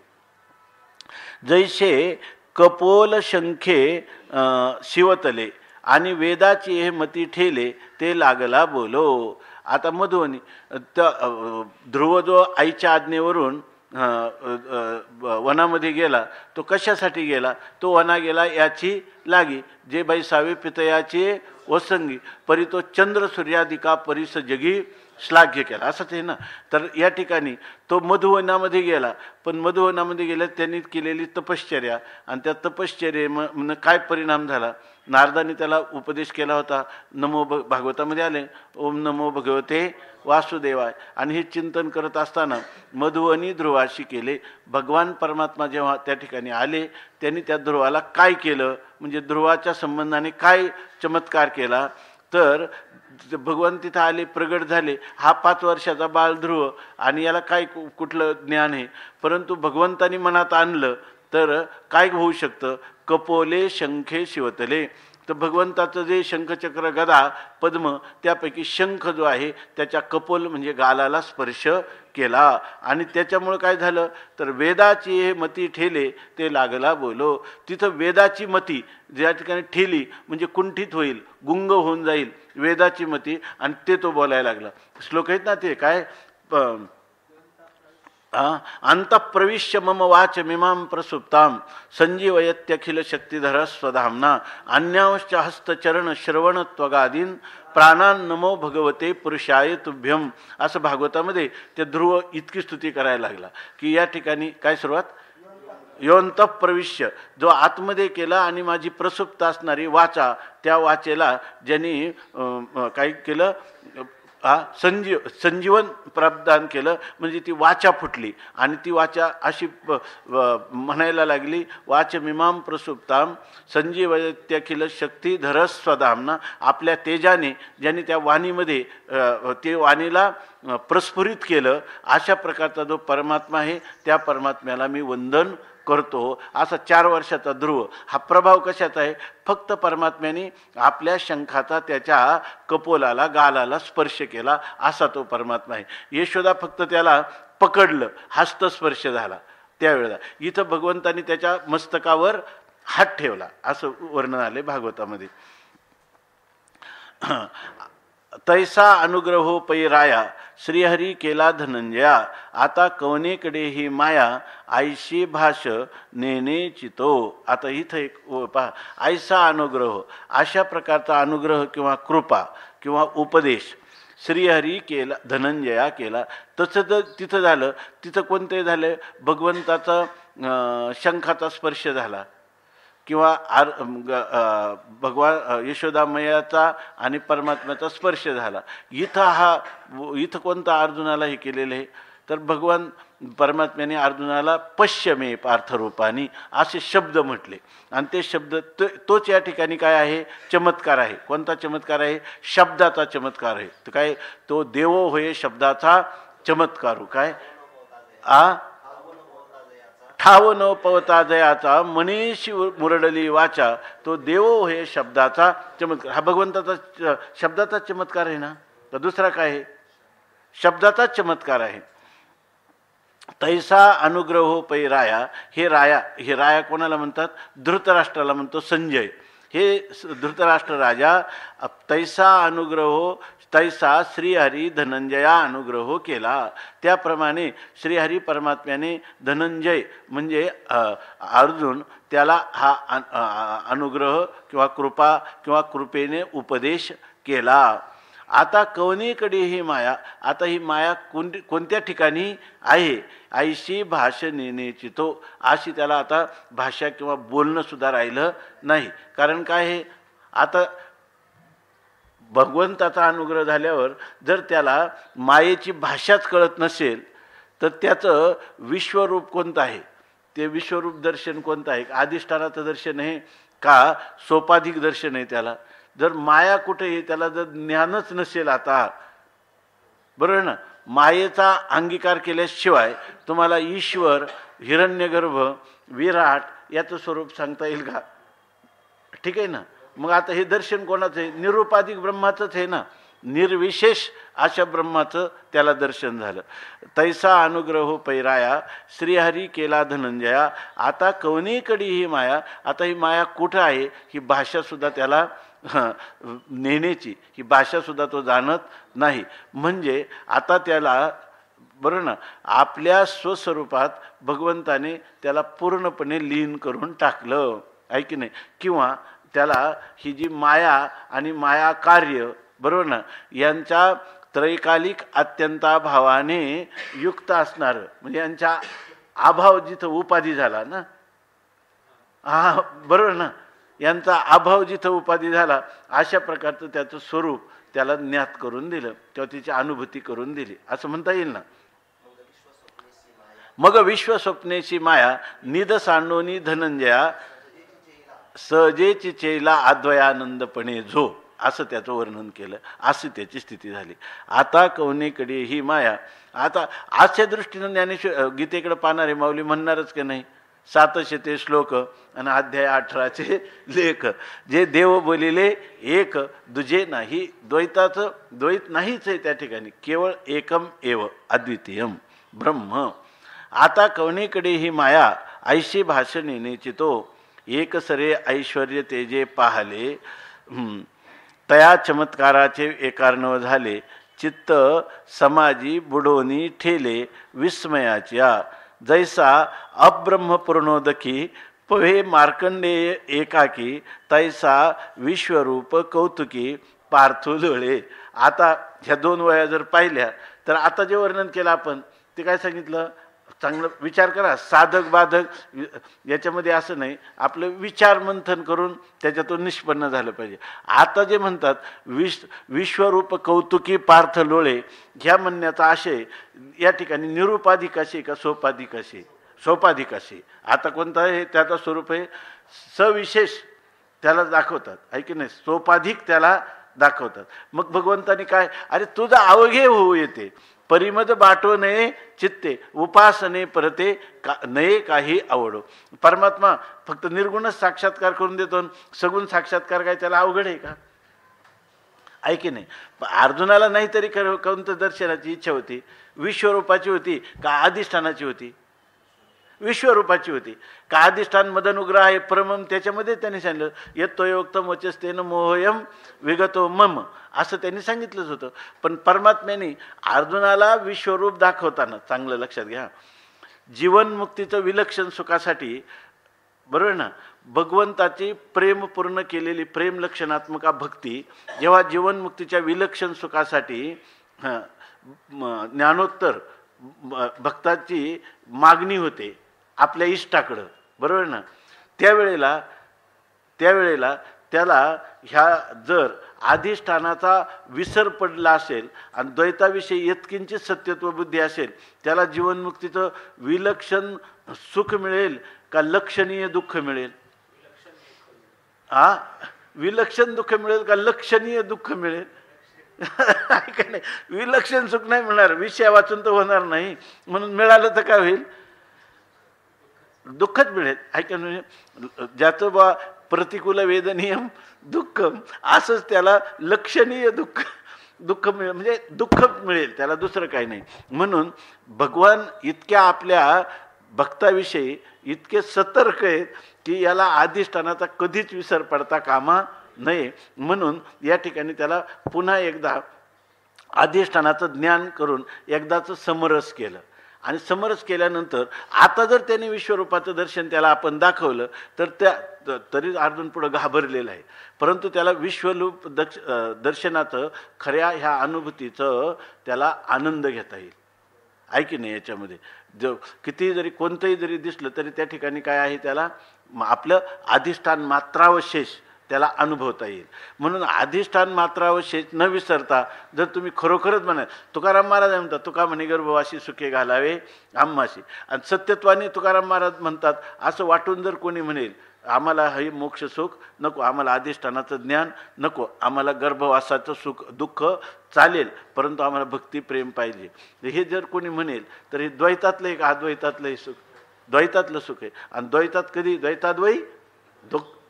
जैसे कपोल शंखे शिवतले, आणि वेदाची हे मती ठेले, ते लागला बोलो. आता मधुवनी ध्रुव जो आईच्या आज्ञेवरून वनामध्ये गेला, तो कशासाठी गेला, तो वना गेला याची लागी, जे बाई सावे पितयाचे वसंगी, परी तो चंद्र सूर्यादिका परिस जगी श्लाघ्य केला, असंच आहे ना. तर या ठिकाणी तो मधुवनामध्ये गेला, पण मधुवनामध्ये गेला त्यांनी केलेली तपश्चर्या, आणि त्या तपश्चर्येनं काय परिणाम झाला, नारदाने त्याला उपदेश केला होता. भागवतामध्ये आले, ओम नमो भगवते वासुदेवाय. आणि हे चिंतन करत असताना मधुवनी ध्रुवाशी केले. भगवान परमात्मा जेव्हा त्या ठिकाणी आले, त्यांनी त्या ध्रुवाला काय केलं, म्हणजे ध्रुवाच्या संबंधाने काय चमत्कार केला, तर भगवान तिथं आले, प्रगट झाले. हा 5 वर्षाचा बाळ ध्रुव, आणि याला काय कुठलं ज्ञान आहे, परंतु भगवंतानी मनात आणलं तर काय होऊ शकतं, कपोले शंखे शिवतले. तर भगवंताचं जे शंखचक्र गदा पद्म, त्यापैकी शंख जो आहे त्याच्या कपोल म्हणजे गालाला स्पर्श केला, आणि त्याच्यामुळं काय झालं, तर वेदाची हे मती ठेले, ते लागला बोलो. तिथं वेदाची मती ज्या ठिकाणी ठेली म्हणजे कुंठित होईल, गुंग होऊन जाईल वेदाची मती, आणि ते तो बोलायला लागला. श्लोक आहेत ना ते काय, अंतःप्रविश्य मम वाच मिमां प्रसुप्तां संजीवयत्यखिल शक्तिधर स्वधामना अन्यांश्च हस्तचरण श्रवण त्वगादीन प्राणान नमो भगवते पुरुषाय तुभ्यम. असं भागवतामध्ये ते ध्रुव इतकी स्तुती करायला लागला की या ठिकाणी काय सुरुवात, योंत प्रविश्य, जो आतमध्ये केला आणि माझी प्रसुप्त असणारी वाचा, त्या वाचेला ज्यांनी काय केलं, संजीवन प्रदान केलं, म्हणजे ती वाचा फुटली, आणि ती वाचा अशी म्हणायला लागली, वाच मिमां प्रसुप्ताम संजीवत्यखिल शक्तिधर स्वधामना. आपल्या तेजाने ज्यांनी त्या वाणीमध्ये ते वाणीला प्रस्फुरित केलं, अशा प्रकारचा जो परमात्मा आहे, त्या परमात्म्याला मी वंदन करतो. असा 4 वर्षाचा ध्रुव. हा प्रभाव कशाचा आहे, फक्त परमात्म्याने आपल्या शंखाचा त्याच्या कपोलाला गालाला स्पर्श केला, असा तो परमात्मा आहे. यशोदा फक्त त्याला पकडलं, हस्तस्पर्श झाला त्यावेळेला. इथं भगवंतानी त्याच्या मस्तकावर हात ठेवला, असं वर्णन आले भागवतामध्ये. तैसा अनुग्रहो पै राया श्रीहरी केला धनंजया आता कवनेकडे ही माया आईशी भाष नेने चितो. आता इथं एक पहा, आईचा अनुग्रह, अशा प्रकारचा अनुग्रह किंवा कृपा किंवा उपदेश श्रीहरी केला धनंजया केला. तसं जर तिथं झालं, तिथं कोणते झालं, भगवंताचा शंखाचा स्पर्श झाला किंवा भगवान यशोदामयाचा आणि परमात्म्याचा स्पर्श झाला. इथं कोणता अर्जुनाला हे केलेलं आहे, तर भगवान परमात्म्याने अर्जुनाला पश्य मे पार्थरूपानी असे शब्द म्हटले. आणि ते शब्द तोच या ठिकाणी काय आहे, चमत्कार आहे. कोणता चमत्कार आहे, शब्दाचा चमत्कार आहे. तर काय, तो देवो होय शब्दाचा चमत्कारू. काय ठाव न पवता जयाचा मनीषी मुरडली वाचा, तो देवो होय शब्दाचा चमत्कार. हा भगवंताचा शब्दाचा चमत्कार आहे ना, तर दुसरा काय आहे, शब्दाचा चमत्कार आहे. तैसा अनुग्रहो पै राया, हे राया कोणाला म्हणतात, धृतराष्ट्राला म्हणतो संजय. हे धृतराष्ट्र राजा तैसा श्रीहरी धनंजया अनुग्रह केला. त्याप्रमाणे श्रीहरी परमात्म्याने धनंजय म्हणजे अर्जुन त्याला हा अनुग्रह किंवा कृपा किंवा कृपेने उपदेश केला. आता कवनेकडे ही माया, आता ही माया कोणत्या ठिकाणी आहे, आईशी भाष नेण्याची तो, अशी त्याला आता भाषा किंवा बोलणं सुद्धा राहिलं नाही. कारण काय आहे, आता भगवंताचा अनुग्रह झाल्यावर जर त्याला मायेची भाषाच कळत नसेल, तर त्याचं विश्वरूप कोणतं आहे, ते विश्वरूप दर्शन कोणतं आहे, अधिष्ठानाचं दर्शन आहे का सोपाधिक दर्शन आहे त्याला. जर माया कुठे आहे, त्याला जर ज्ञानच नसेल, आता बरोबर ना, मायेचा अंगीकार केल्याशिवाय तुम्हाला ईश्वर, हिरण्यगर्भ, विराट याचं स्वरूप सांगता येईल का? ठीक आहे ना. मग आता हे दर्शन कोणाचं आहे, निरुपाधिक ब्रह्माचंच आहे ना, निर्विशेष अशा ब्रह्माचं त्याला दर्शन झालं. तैसा अनुग्रहो पैराया श्रीहरी केला धनंजया आता कवनीकडी ही माया. आता ही माया कुठं आहे, ही भाषासुद्धा त्याला नेण्याची, ही भाषासुद्धा तो जाणत नाही. म्हणजे आता त्याला बरं ना, आपल्या स्वस्वरूपात भगवंताने त्याला पूर्णपणे लीन करून टाकलं आहे की नाही. किंवा त्याला ही जी माया आणि माया कार्य बरोबर ना, यांच्या त्रैकालिक अत्यंताभावाने युक्त असणारं, म्हणजे यांचा अभाव जिथं उपाधी झाला ना, हा बरोबर ना, यांचा अभाव जिथं उपाधी झाला, अशा प्रकारचं त्याचं स्वरूप त्याला ज्ञात करून दिलं किंवा तिची अनुभूती करून दिली असं म्हणता येईल ना. मग विश्वस्वप्नेची माया निध सांडोनी धनंजया सहजेची चेला अद्वयानंदपणे झो, असं त्याचं वर्णन केलं. अशी त्याची स्थिती झाली. आता कवनेकडे ही माया. आता आजच्या दृष्टीनं ज्ञानेश्वर गीतेकडे पाहणारे माऊली म्हणणारच की नाही, 700 श्लोक आणि अध्याय 18 लेख, जे देव बोलिले एक दुजे नाही, द्वैताचं द्वैत नाहीच आहे त्या ठिकाणी, केवळ एकम एव अद्वितीयम ब्रह्म. आता कवनेकडे ही माया ऐशी भाषण येण्याची तो, एक सरे ऐश्वर्य तेजे पाहले, तया चमत्काराचे एकार्णव झाले, चित्त समाजी बुडोनी ठेले विस्मयाच्या, जैसा अब्रह्म पूर्णोदकी पवे मार्कंडेय एकाकी, तैसा विश्वरूप कौतुकी पार्थुलोळे. आता ह्या दोन वया जर पाहिल्या तर आता जे वर्णन केलं आपण ते काय सांगितलं, चांगलं विचार करा. साधक बाधक याच्यामध्ये असं नाही, आपलं विचार मंथन करून त्याच्यातून निष्पन्न झालं पाहिजे. आता जे म्हणतात विश्वरूप कौतुकी पार्थ लोळे, ह्या म्हणण्याचा आशय या ठिकाणी निरुपाधिक असे का सोपाधिक असे, सोपाधिक असे. आता कोणता आहे त्याचा स्वरूप आहे सविशेष त्याला दाखवतात आहे की नाही, सोपाधिक त्याला दाखवतात. मग भगवंतानी काय, अरे तुझा अवघे होऊ येते, परिमद बाटो नये चित्ते उपासने परते नये काही आवडो. परमात्मा फक्त निर्गुणच साक्षात्कार करून देतो, सगुण साक्षात्कार काय त्याला अवघड आहे का? आहे की नाही. अर्जुनाला नाहीतरी कोणतं दर्शनाची इच्छा होती, विश्वरूपाची होती का अधिष्ठानाची होती? विश्वरूपाची होती. का अधिष्ठान मदनुग्रह आहे परमम, त्याच्यामध्ये त्यांनी सांगितलं यत्तयोक्तम वचस्तेन मोहयम विगतो मम, असं त्यांनी सांगितलंच होतं. पण परमात्म्याने अर्जुनाला विश्वरूप दाखवताना, चांगलं लक्षात घ्या, जीवनमुक्तीचं विलक्षण सुखासाठी, बरोबर ना, भगवंताची प्रेमपूर्ण केलेली प्रेम लक्षणात्मका भक्ती जेव्हा जीवनमुक्तीच्या विलक्षण सुखासाठी ज्ञानोत्तर भक्ताची मागणी होते आपल्या इष्टाकडं, बरोबर ना, त्यावेळेला त्याला ह्या जर अधिष्ठानाचा विसर पडला असेल आणि द्वैताविषयी यत्किंचित सत्यत्व बुद्धी असेल, त्याला जीवनमुक्तीचं विलक्षण सुख मिळेल का लक्षणीय दुःख मिळेल? विलक्षण दुःख मिळेल का लक्षणीय दुःख मिळेल? काय नाही, विलक्षण सुख नाही मिळणार, विषय वाचून तर होणार नाही, म्हणून मिळालं तर काय होईल? दुःखच मिळेल. ऐका, ज्याचं बा प्रतिकूल वेदनीयम दुःखम, असंच त्याला लक्षणीय दुःख मिळेल, म्हणजे दुःख मिळेल त्याला, दुसरं काही नाही. म्हणून भगवान इतक्या आपल्या भक्ताविषयी इतके सतर्क आहेत की याला अधिष्ठानाचा कधीच विसर पडता कामा नये. म्हणून या ठिकाणी त्याला पुन्हा एकदा अधिष्ठानाचं ज्ञान करून एकदाचं समरस केलं. आणि समरस केल्यानंतर आता जर त्याने विश्वरूपाचं दर्शन त्याला आपण दाखवलं तर तरी अर्जुन पुढं घाबरलेला आहे. परंतु त्याला विश्वरूप दर्शनाचं खऱ्या ह्या अनुभूतीचं त्याला आनंद घेता येईल. आहे की नाही? याच्यामध्ये जो किती जरी कोणतंही जरी दिसलं तरी त्या ठिकाणी काय आहे, त्याला आपलं अधिष्ठान मात्रावशेष त्याला अनुभवता येईल. म्हणून अधिष्ठान मात्रावशेष न विसरता जर तुम्ही खरोखरच म्हणाल, तुकाराम महाराज म्हणतात, तुका म्हणे गर्भवासी सुखे घालावे आम्हाशी, आणि सत्यत्वाने तुकाराम महाराज म्हणतात, असं वाटून जर कोणी म्हणेल आम्हाला हे मोक्ष सुख नको, आम्हाला अधिष्ठानाचं ज्ञान नको, आम्हाला गर्भवासाचं सुख दुःख चालेल, परंतु आम्हाला भक्ती प्रेम पाहिजे, हे जर कोणी म्हणेल तर हे द्वैतातलं एक अद्वैतातलं सुख, द्वैतातलं सुख आहे. आणि द्वैतात कधी द्वैताद्वयी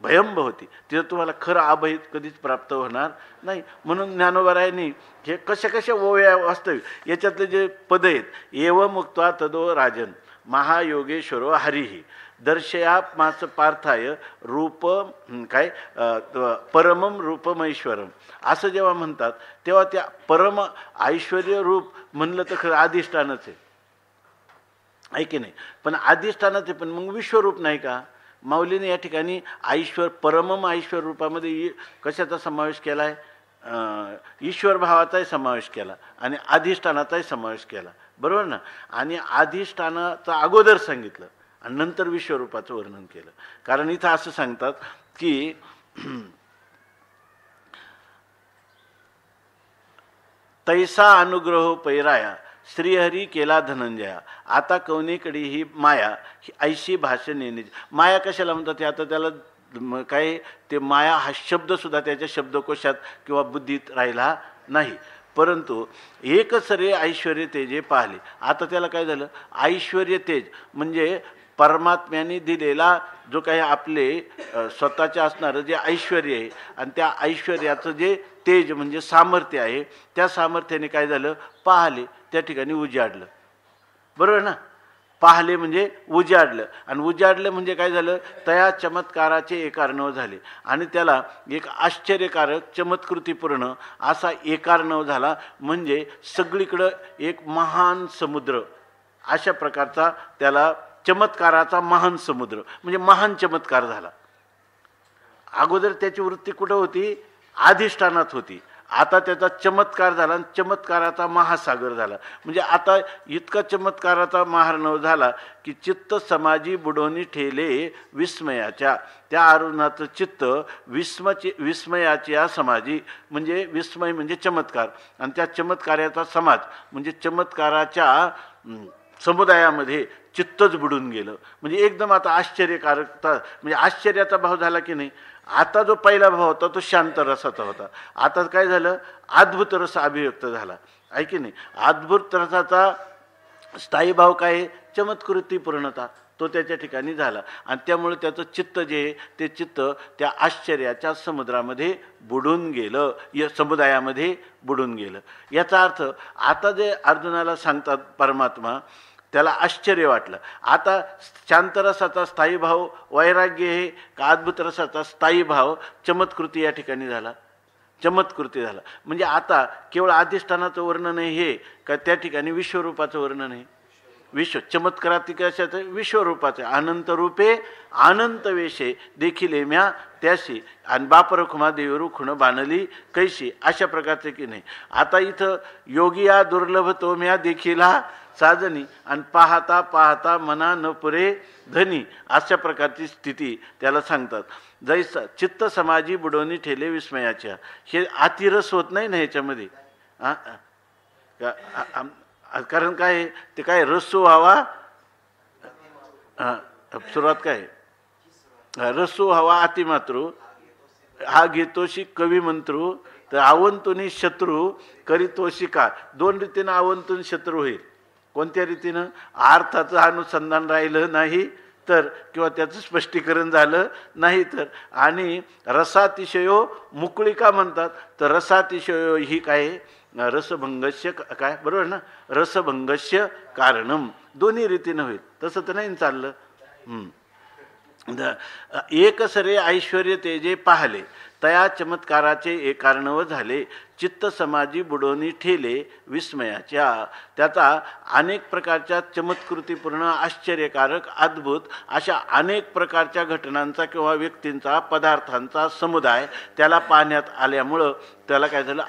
भयंब होती, तिथं तुम्हाला खरं अभय कधीच प्राप्त होणार नाही. म्हणून ज्ञानोबरायांनी हे कशा ओव्या वास्तविक याच्यातले जे पद आहेत, एव मुक्त्वा तदो राजन महायोगेश्वरो हरिही दर्शयामास पार्थाय रूप काय परमम रूपमैश्वरम, असं जेव्हा म्हणतात तेव्हा त्या परम ऐश्वर्य रूप म्हणलं तर खरं अधिष्ठानच आहे की नाही? पण अधिष्ठानच आहे, पण मग विश्वरूप नाही का? माऊलीने या ठिकाणी परमम ऐश्वर रूपामध्ये कशाचा समावेश केला आहे? ईश्वर भावाचाही समावेश केला आणि अधिष्ठानाचाही समावेश केला, बरोबर ना? आणि अधिष्ठानाचा अगोदर सांगितलं आणि नंतर विश्वरूपाचं वर्णन केलं. कारण इथं असं सांगतात की तैसा अनुग्रह पैराया श्रीहरी केला धनंजया, आता कवनेकडे ही माया ही ऐशी भाषणे. माया कशाला म्हणतात? ते आता त्याला काय ते माया हा शब्दसुद्धा त्याच्या शब्दकोशात किंवा बुद्धीत राहिला नाही. परंतु एकच रे ऐश्वर्य तेजे पाहिले. आता त्याला काय झालं? ऐश्वर्य तेज म्हणजे परमात्म्याने दिलेला जो काही आपले स्वतःचे असणारं जे ऐश्वर्य आहे आणि त्या ऐश्वर्याचं जे तेज म्हणजे सामर्थ्य आहे, त्या सामर्थ्याने काय झालं? पाहिले, त्या ठिकाणी उजाडलं, बरोबर ना? पाहिले म्हणजे उजाडलं, आणि उजाडलं म्हणजे काय झालं? तया चमत्काराचे एकार्णव झाले आणि त्याला एक आश्चर्यकारक चमत्कृतीपूर्ण असा एकार्णव झाला. म्हणजे सगळीकडं एक महान समुद्र, अशा प्रकारचा त्याला चमत्काराचा महान समुद्र म्हणजे महान चमत्कार झाला. अगोदर त्याची वृत्ती कुठं होती? अधिष्ठानात होती. आता त्याचा चमत्कार झाला आणि चमत्काराचा महासागर झाला. म्हणजे आता इतका चमत्काराचा महार्णव झाला की चित्त समाजी बुडवणी ठेले विस्मयाच्या. त्या अर्जुनाचं चित्त विस्मयाच्या समाजी म्हणजे विस्मय म्हणजे चमत्कार, आणि त्या चमत्काराचा समाज म्हणजे चमत्काराच्या समुदायामध्ये चित्तच बुडून गेलं. म्हणजे एकदम आता आश्चर्यकारकता म्हणजे आश्चर्याचा भाव झाला की नाही? आता जो पहिला भाव होता तो शांत रसाचा होता, आता काय झालं? अद्भुत रस अभिव्यक्त झाला, आहे की नाही? अद्भुत रसाचा स्थायी भाव काय? चमत्कृती पूर्णता, तो त्याच्या ठिकाणी झाला. आणि त्यामुळे त्याचं चित्त जे आहे ते चित्त त्या आश्चर्याच्या समुद्रामध्ये बुडून गेलं, या समुदायामध्ये बुडून गेलं. याचा अर्थ आता जे अर्जुनाला सांगतात परमात्मा, त्याला आश्चर्य वाटलं. आता शांतरसाचा स्थायी भाव वैराग्य हे का अद्भुत रसाचा स्थायी भाव चमत्कृती या ठिकाणी झाला, चमत्कृती झाला. म्हणजे आता केवळ अधिष्ठानाचं वर्णन आहे हे का त्या ठिकाणी विश्वरूपाचं वर्णन आहे. चमत्काराती कशाचं? विश्वरूपाचं. अनंत रूपे अनंत वेशे देखील म्या त्याशी आणि बापरखुमा देवरू खुण बाणली कैशी, अशा प्रकारचे की नाही. आता इथं योगी या दुर्लभ तो म्या देखील साजनी आणि पाहता पाहता मना न पुरे धनी, अशा प्रकारची स्थिती त्याला सांगतात. जैसा चित्त समाजी बुडवणी ठेले विस्मयाच्या, हे अतिरस होत नाही ना ह्याच्यामध्ये. कारण काय ते काय रस्सू व्हावा, सुरुवात काय रस्सू व्हावा अतिमातृ हा घेतोशी कवी मंत्रू, तर आवंतुनी शत्रू करीतोशी का. दोन रीतीनं आवंतून शत्रू होईल. कोणत्या रीतीनं? अर्थाचं अनुसंधान राहिलं नाही तर, किंवा त्याचं स्पष्टीकरण झालं नाही तर. आणि रसातिशयो मुकुळिका म्हणतात, तर रसातिशयो ही काय रसभंगस्य काय, बरोबर ना, रसभंगस्य कारणम, दोन्ही रीतीनं होईल. तसं तर नाही चाललं. एक सरे ऐश्वर्य तेजे पाहले, तया चमत्काराचे एक कारणव झाले. चित्त समाजी बुडवणी ठेले विस्मयाच्या, त्याचा अनेक प्रकारच्या चमत्कृतीपूर्ण आश्चर्यकारक अद्भुत अशा अनेक प्रकारच्या घटनांचा किंवा व्यक्तींचा पदार्थांचा समुदाय त्याला पाहण्यात आल्यामुळं त्याला काय झालं,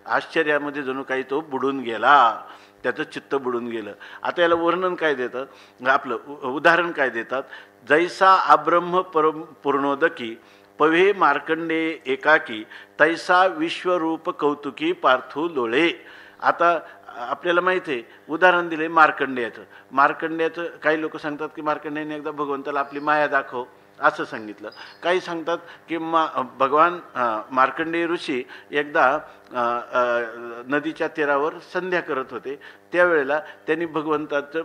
आश्चर्यामध्ये जणू काही तो बुडून गेला, त्याचं चित्त बुडून गेलं. आता याला वर्णन काय देतात, आपलं उदाहरण काय देतात. जैसा अब्रह्म पूर्णोदकी पवे मार्कंडे एकाकी, तैसा विश्वरूप कौतुकी पार्थू लोळे. आता आपल्याला माहिती आहे उदाहरण दिले मार्कंडेयाचं. मार्कंडेयाचं काही लोक सांगतात की मार्कंडेयाने एकदा भगवंताला आपली माया दाखव असं सांगितलं. काही सांगतात की भगवान मार्कंडेय ऋषी एकदा नदीच्या तीरावर संध्या करत होते, त्यावेळेला त्यांनी भगवंताचं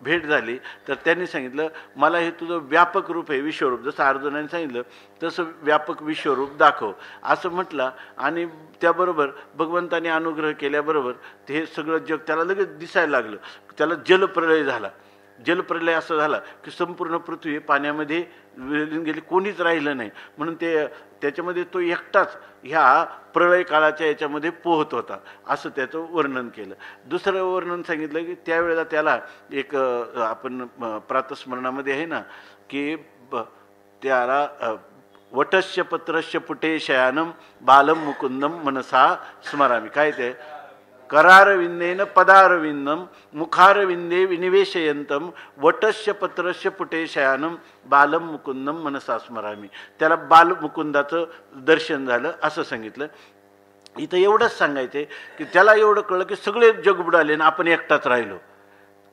भेट झाली. तर त्यांनी सांगितलं मला हे तुझं व्यापक रूप आहे, विश्वरूप, जसं अर्जुनाने सांगितलं तसं व्यापक विश्वरूप दाखव असं म्हटलं. आणि त्याबरोबर भगवंताने अनुग्रह केल्याबरोबर ते सगळं जग त्याला लगेच दिसायला लागलं. त्याला जलप्रलय झाला. जलप्रलय असं झाला की संपूर्ण पृथ्वी पाण्यामध्ये विलीन गेली, कोणीच राहिलं नाही. म्हणून त्याच्यामध्ये तो एकटाच ह्या प्रलय काळाच्या याच्यामध्ये पोहत होता, असं त्याचं वर्णन केलं. दुसरं वर्णन सांगितलं की त्यावेळेला त्याला एक आपण प्रातस्मरणामध्ये आहे ना की त्याला वटस्य पत्रस्य पुटे शयानम बालम मुकुंदम मनसा स्मरामी, काय ते करारविंदेन पदारविंदम मुखारविंदे विनिवेशयंतम वटस्य पत्रस्य पुटे शयानम बालम मुकुंदम मनसा स्मरामी, त्याला बालमुकुंदाचं दर्शन झालं असं सांगितलं. इथं एवढंच सांगायचं की त्याला एवढं कळलं की सगळे जग बुडाले आणि आपण एकटाच राहिलो.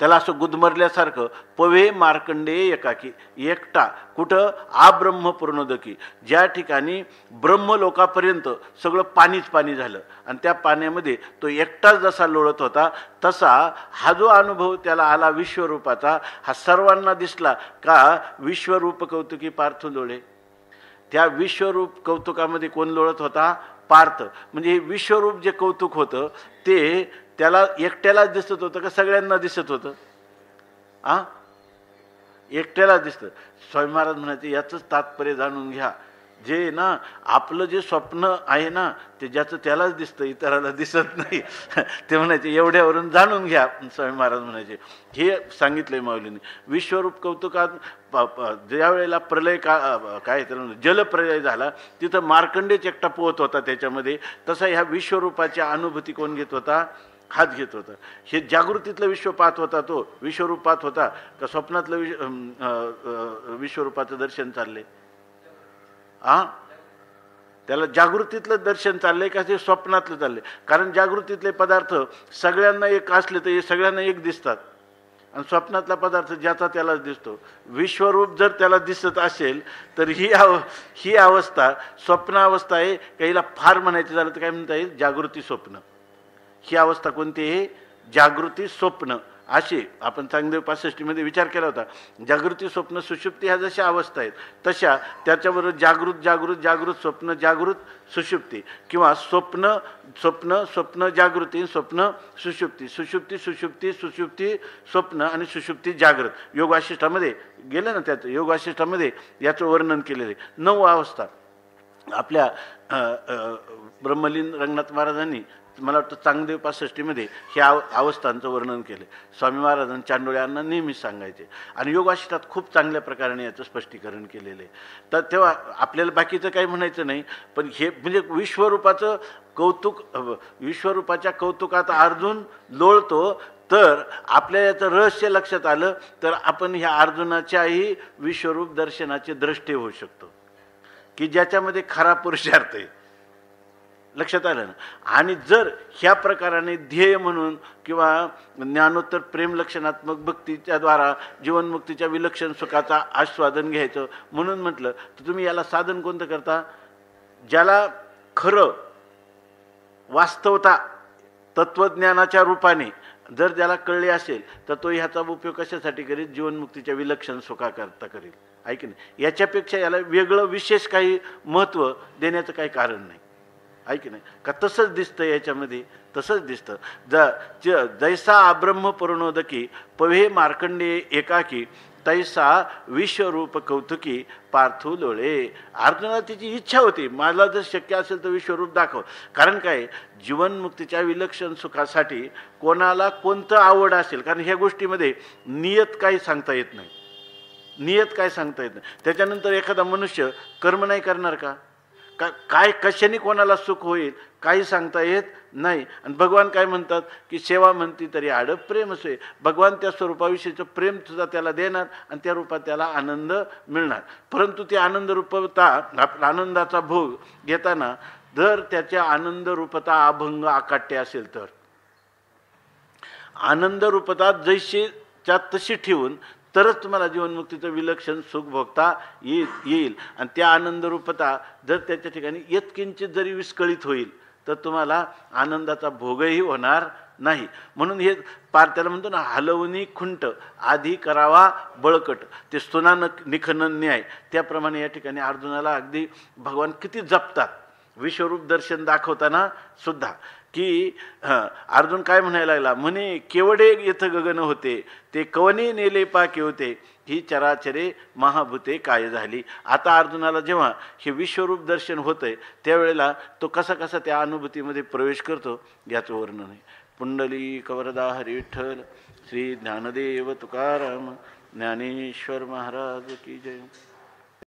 त्याला असं गुदमरल्यासारखं पवे मार्कंडे एकाकी, एकटा कुठं आब्रह्म पूर्णोदकी, ज्या ठिकाणी ब्रह्मलोकापर्यंत सगळं पाणीच पाणी झालं आणि त्या पाण्यामध्ये तो एकटाच जसा लोळत होता तसा हा जो अनुभव त्याला आला विश्वरूपाचा, हा सर्वांना दिसला का विश्वरूप कौतुकी पार्थ लोळे. त्या विश्वरूप कौतुकामध्ये कोण लोळत होता? पार्थ. म्हणजे हे विश्वरूप जे कौतुक होतं ते त्याला एकट्यालाच दिसत होतं का सगळ्यांना दिसत होतं? एकट्यालाच दिसतं. स्वामी महाराज म्हणायचे याचंच तात्पर्य जाणून घ्या, जे ना आपलं जे स्वप्न आहे ना ते ज्याचं त्यालाच दिसतं, इतराला दिसत नाही. ते म्हणायचे एवढ्यावरून जाणून घ्या. स्वामी महाराज म्हणायचे हे सांगितलंय माऊलीने. विश्वरूप कौतुकात ज्या वेळेला प्रलय काय त्याला जलप्रलय झाला तिथं मार्कंडेच एकटा पोहत होता त्याच्यामध्ये, तसा ह्या विश्वरूपाची अनुभूती कोण घेत होता? हात घेत होता. हे जागृतीतलं विश्व पाहत होता, तो विश्वरूप पाहत होता का स्वप्नातलं विश्वरूपाचं दर्शन चाललंय? त्याला जागृतीतलं दर्शन चाललंय का ते स्वप्नातलं चाललंय? कारण जागृतीतले पदार्थ सगळ्यांना एक असले तर हे सगळ्यांना एक दिसतात आणि स्वप्नातला पदार्थ ज्याचा त्यालाच दिसतो. विश्वरूप जर त्याला दिसत असेल तर ही अवस्था स्वप्नावस्था आहे. काहीला फार म्हणायचं झालं तर काय म्हणता येईल? जागृती स्वप्न. ही अवस्था कोणती आहे? जागृती स्वप्न असे आपण चांगदेव 65मध्ये विचार केला होता. जागृती, स्वप्न, सुषुप्ती ह्या जशा अवस्था आहेत तशा त्याच्याबरोबर जागृत जागृत जागृत स्वप्न जागृत सुषुप्ती, किंवा स्वप्न स्वप्न स्वप्न जागृती, स्वप्न सुषुप्ती, सुषुप्ती सुषुप्ती सुषुप्ती स्वप्न आणि सुषुप्ती जागृत. योग वासिष्ठामध्ये गेलं ना, त्याचं योग वासिष्ठामध्ये याचं वर्णन केलेलं आहे. 9 अवस्था आपल्या ब्रह्मलीन रंगनाथ महाराजांनी मला वाटतं चांगदेव 65मध्ये ह्या अवस्थांचं वर्णन केलं. स्वामी महाराजांनी चांडोळ्यांना नेहमीच सांगायचे आणि योग वासिष्ठात खूप चांगल्या प्रकारे याचं स्पष्टीकरण केलेलं आहे. तर तेव्हा आपल्याला बाकीचं काही म्हणायचं नाही, पण हे म्हणजे विश्वरूपाचं कौतुक, विश्वरूपाच्या कौतुकात अर्जुन लोळतो. तर आपल्या याचं रहस्य लक्षात आलं तर आपण ह्या अर्जुनाच्याही विश्वरूप दर्शनाचे द्रष्टे होऊ शकतो, की ज्याच्यामध्ये खरा पुरुषार्थ आहे. लक्षात आलं ना. आणि जर ह्या प्रकाराने ध्येय म्हणून किंवा ज्ञानोत्तर प्रेम लक्षणात्मक भक्तीच्या द्वारा जीवनमुक्तीच्या विलक्षण सुखाचा आस्वादन घ्यायचं म्हणून म्हटलं तर तुम्ही याला साधन कोणतं करता? ज्याला खरं वास्तवता तत्वज्ञानाच्या रूपाने जर ज्याला कळले असेल तर तो ह्याचा उपयोग कशासाठी करेल? जीवनमुक्तीच्या विलक्षण सुखाकरता करेल. आहे की नाही? याच्यापेक्षा याला वेगळं विशेष काही महत्त्व देण्याचं काही कारण नाही. आहे की नाही? का तसंच दिसतं याच्यामध्ये, तसंच दिसतं. जैसा अब्रह्म परुणोदकी पवे मार्कंडे एकाकी तैसा विश्वरूप कौतुकी पार्थू लोळे. अर्जुनाला तिची इच्छा होती, मला जर शक्य असेल तर विश्वरूप दाखव. कारण काय, जीवनमुक्तीच्या विलक्षण सुखासाठी कोणाला कोणतं आवड असेल, कारण ह्या गोष्टीमध्ये नियत काही सांगता येत नाही. नियत काय सांगता येत नाही. त्याच्यानंतर एखादा मनुष्य कर्म नाही करणार का? काय कशाने कोणाला सुख होईल काही सांगता येत नाही. आणि भगवान काय म्हणतात की सेवा म्हणती तरी आड प्रेम असे. भगवान त्या स्वरूपाविषयीचं प्रेम सुद्धा त्याला देणार आणि त्या रूपात त्याला आनंद मिळणार. परंतु ते आनंद रूपता, आनंदाचा भोग घेताना जर त्याच्या आनंद रूपता अभंग अकाट्य असेल तर आनंद रूपता जैशीच्या तशी ठेवून तरच तुम्हाला जीवनमुक्तीचं विलक्षण सुख भोगता येईल. आणि त्या आनंदरूपता जर त्याच्या ठिकाणी यत्किंचित जरी विस्कळीत होईल तर तुम्हाला आनंदाचा भोगही होणार नाही. म्हणून हे पार त्याला म्हणतो ना, हलवणी खुंट आधी करावा बळकट, ते स्तुना निखनन न्याय. त्याप्रमाणे या ठिकाणी अर्जुनाला अगदी भगवान किती जपतात विश्वरूप दर्शन दाखवताना सुद्धा, की अर्जुन काय म्हणायला लागला, म्हणे केवडे येथ गगन होते ते कवने नेले पाके होते ही चराचरे महाभूते काय झाली. आता अर्जुनाला जेव्हा हे विश्वरूप दर्शन होतंय त्यावेळेला तो कसा कसा त्या अनुभूतीमध्ये प्रवेश करतो याचं वर्णन आहे. पुंडलिक वरदा हरी विठ्ठल श्री ज्ञानदेव तुकाराम ज्ञानेश्वर महाराज की जय.